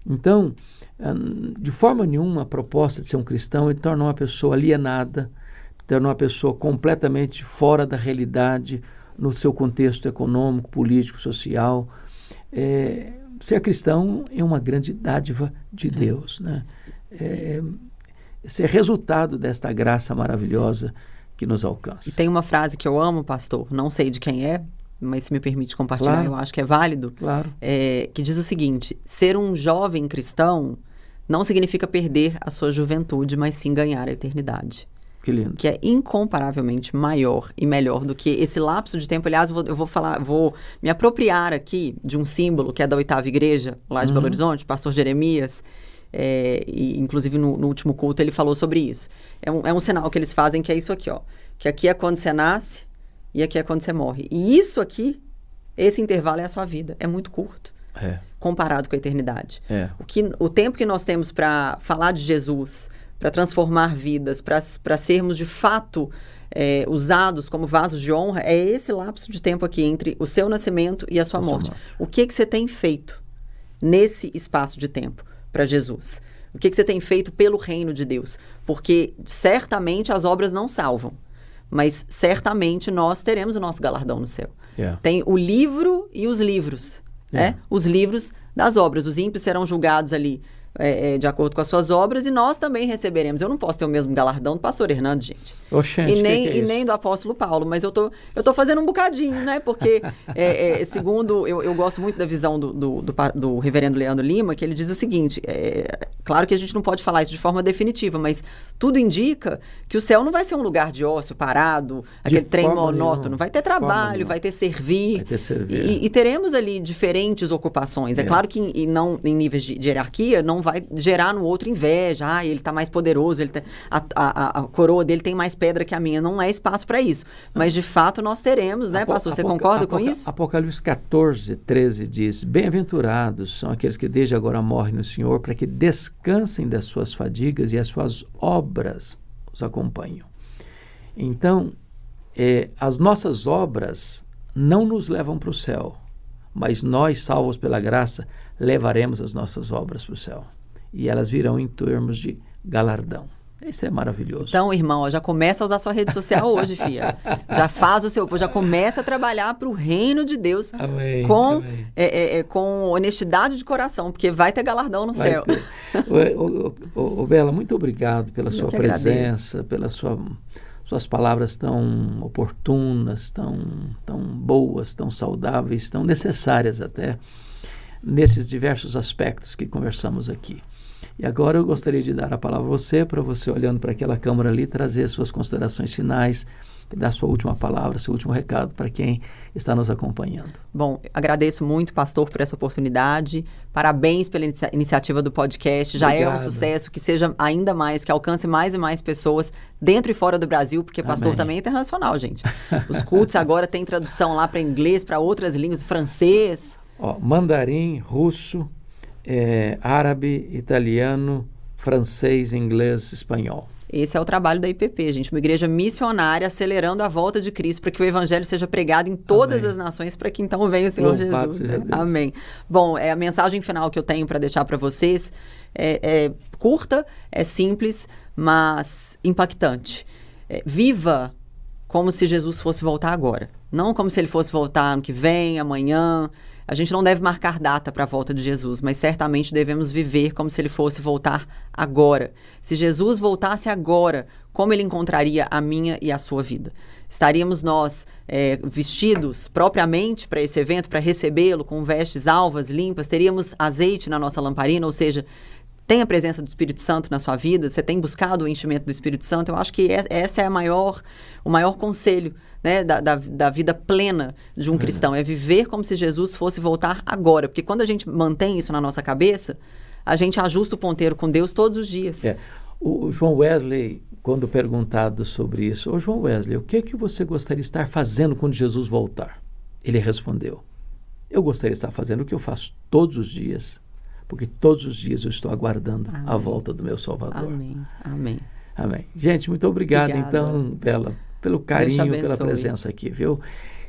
Então, de forma nenhuma, a proposta de ser um cristão é tornar uma pessoa alienada, tornar uma pessoa completamente fora da realidade no seu contexto econômico, político, social. Ser cristão é uma grande dádiva de Deus, né? Esse é resultado desta graça maravilhosa que nos alcança. E tem uma frase que eu amo, pastor, não sei de quem é, mas se me permite compartilhar, claro, eu acho que é válido, claro. Que diz o seguinte: ser um jovem cristão não significa perder a sua juventude, mas sim ganhar a eternidade. Que lindo. Que é incomparavelmente maior e melhor do que esse lapso de tempo. Aliás, eu vou me apropriar aqui de um símbolo que é da 8ª Igreja, lá de Belo Horizonte, pastor Jeremias, e inclusive no último culto ele falou sobre isso. É um sinal que eles fazem, que é isso aqui, ó, que aqui é quando você nasce e aqui é quando você morre. E isso aqui, esse intervalo é a sua vida, é muito curto. Comparado com a eternidade. O tempo que nós temos para falar de Jesus, para transformar vidas, para sermos de fato usados como vasos de honra, é esse lapso de tempo aqui entre o seu nascimento e a sua morte. O que você tem feito nesse espaço de tempo para Jesus? O que você tem feito pelo reino de Deus? Porque certamente as obras não salvam, mas certamente nós teremos o nosso galardão no céu. Tem o livro e os livros. Os livros das obras. Os ímpios serão julgados ali de acordo com as suas obras, e nós também receberemos. Eu não posso ter o mesmo galardão do pastor Hernando, gente. Oxente, e nem do apóstolo Paulo, mas eu tô fazendo um bocadinho, né? Porque, segundo, eu gosto muito da visão do reverendo Leandro Lima, que ele diz o seguinte: claro que a gente não pode falar isso de forma definitiva, mas tudo indica que o céu não vai ser um lugar de ócio, parado, aquele trem monótono. Vai ter trabalho, vai ter servir. E teremos ali diferentes ocupações. É claro que não em níveis de hierarquia, não vai gerar no outro inveja. Ele está mais poderoso, a coroa dele tem mais pedra que a minha. Não é espaço para isso. Mas, de fato, nós teremos, né, pastor? Você concorda com isso? Apocalipse 14, 13 diz: bem-aventurados são aqueles que desde agora morrem no Senhor, para que descansem das suas fadigas e as suas obras os acompanham. Então, as nossas obras não nos levam para o céu, mas nós, salvos pela graça, levaremos as nossas obras para o céu. E elas virão em termos de galardão. Isso é maravilhoso. Então, irmão, já começa a usar sua rede social hoje, filha. Já começa a trabalhar para o reino de Deus. Amém. Com honestidade de coração, porque vai ter galardão no céu. Bela, muito obrigado pela sua presença, pelas suas palavras tão oportunas, tão boas, tão saudáveis, tão necessárias até, nesses diversos aspectos que conversamos aqui. E agora eu gostaria de dar a palavra a você, para você, olhando para aquela câmera ali, trazer suas considerações finais, dar sua última palavra, seu último recado para quem está nos acompanhando. Bom, agradeço muito, pastor, por essa oportunidade. Parabéns pela iniciativa do podcast. Já Obrigado. É um sucesso, que seja ainda mais, que alcance mais e mais pessoas dentro e fora do Brasil, porque pastor Amém. Também é internacional, gente. Os cultos agora têm tradução lá para inglês, para outras línguas, francês. Mandarim, russo, árabe, italiano, francês, inglês, espanhol. Esse é o trabalho da IPP, gente. Uma igreja missionária acelerando a volta de Cristo para que o evangelho seja pregado em todas Amém. As nações, para que então venha o Senhor Louvado Jesus. Né? Amém. Bom, a mensagem final que eu tenho para deixar para vocês é curta, é simples, mas impactante. Viva como se Jesus fosse voltar agora. Não como se ele fosse voltar ano que vem, amanhã. A gente não deve marcar data para a volta de Jesus, mas certamente devemos viver como se ele fosse voltar agora. Se Jesus voltasse agora, como ele encontraria a minha e a sua vida? Estaríamos nós vestidos propriamente para esse evento, para recebê-lo, com vestes alvas, limpas? Teríamos azeite na nossa lamparina, ou seja, tem a presença do Espírito Santo na sua vida, você tem buscado o enchimento do Espírito Santo, eu acho que essa é o maior conselho, né, da vida plena de um cristão, é viver como se Jesus fosse voltar agora, porque quando a gente mantém isso na nossa cabeça, a gente ajusta o ponteiro com Deus todos os dias. O João Wesley, quando perguntado sobre isso, João Wesley, o que você gostaria de estar fazendo quando Jesus voltar? Ele respondeu, eu gostaria de estar fazendo o que eu faço todos os dias, porque todos os dias eu estou aguardando a volta do meu Salvador. Amém. Gente, muito obrigado, então, Bela, pelo carinho, pela presença aqui, viu?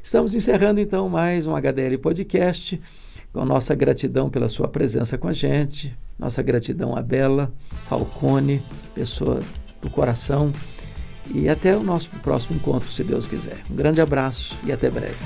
Estamos encerrando, então, mais um HDL Podcast, com nossa gratidão pela sua presença com a gente, nossa gratidão a Bela Falcone, pessoa do coração, e até o nosso próximo encontro, se Deus quiser. Um grande abraço e até breve.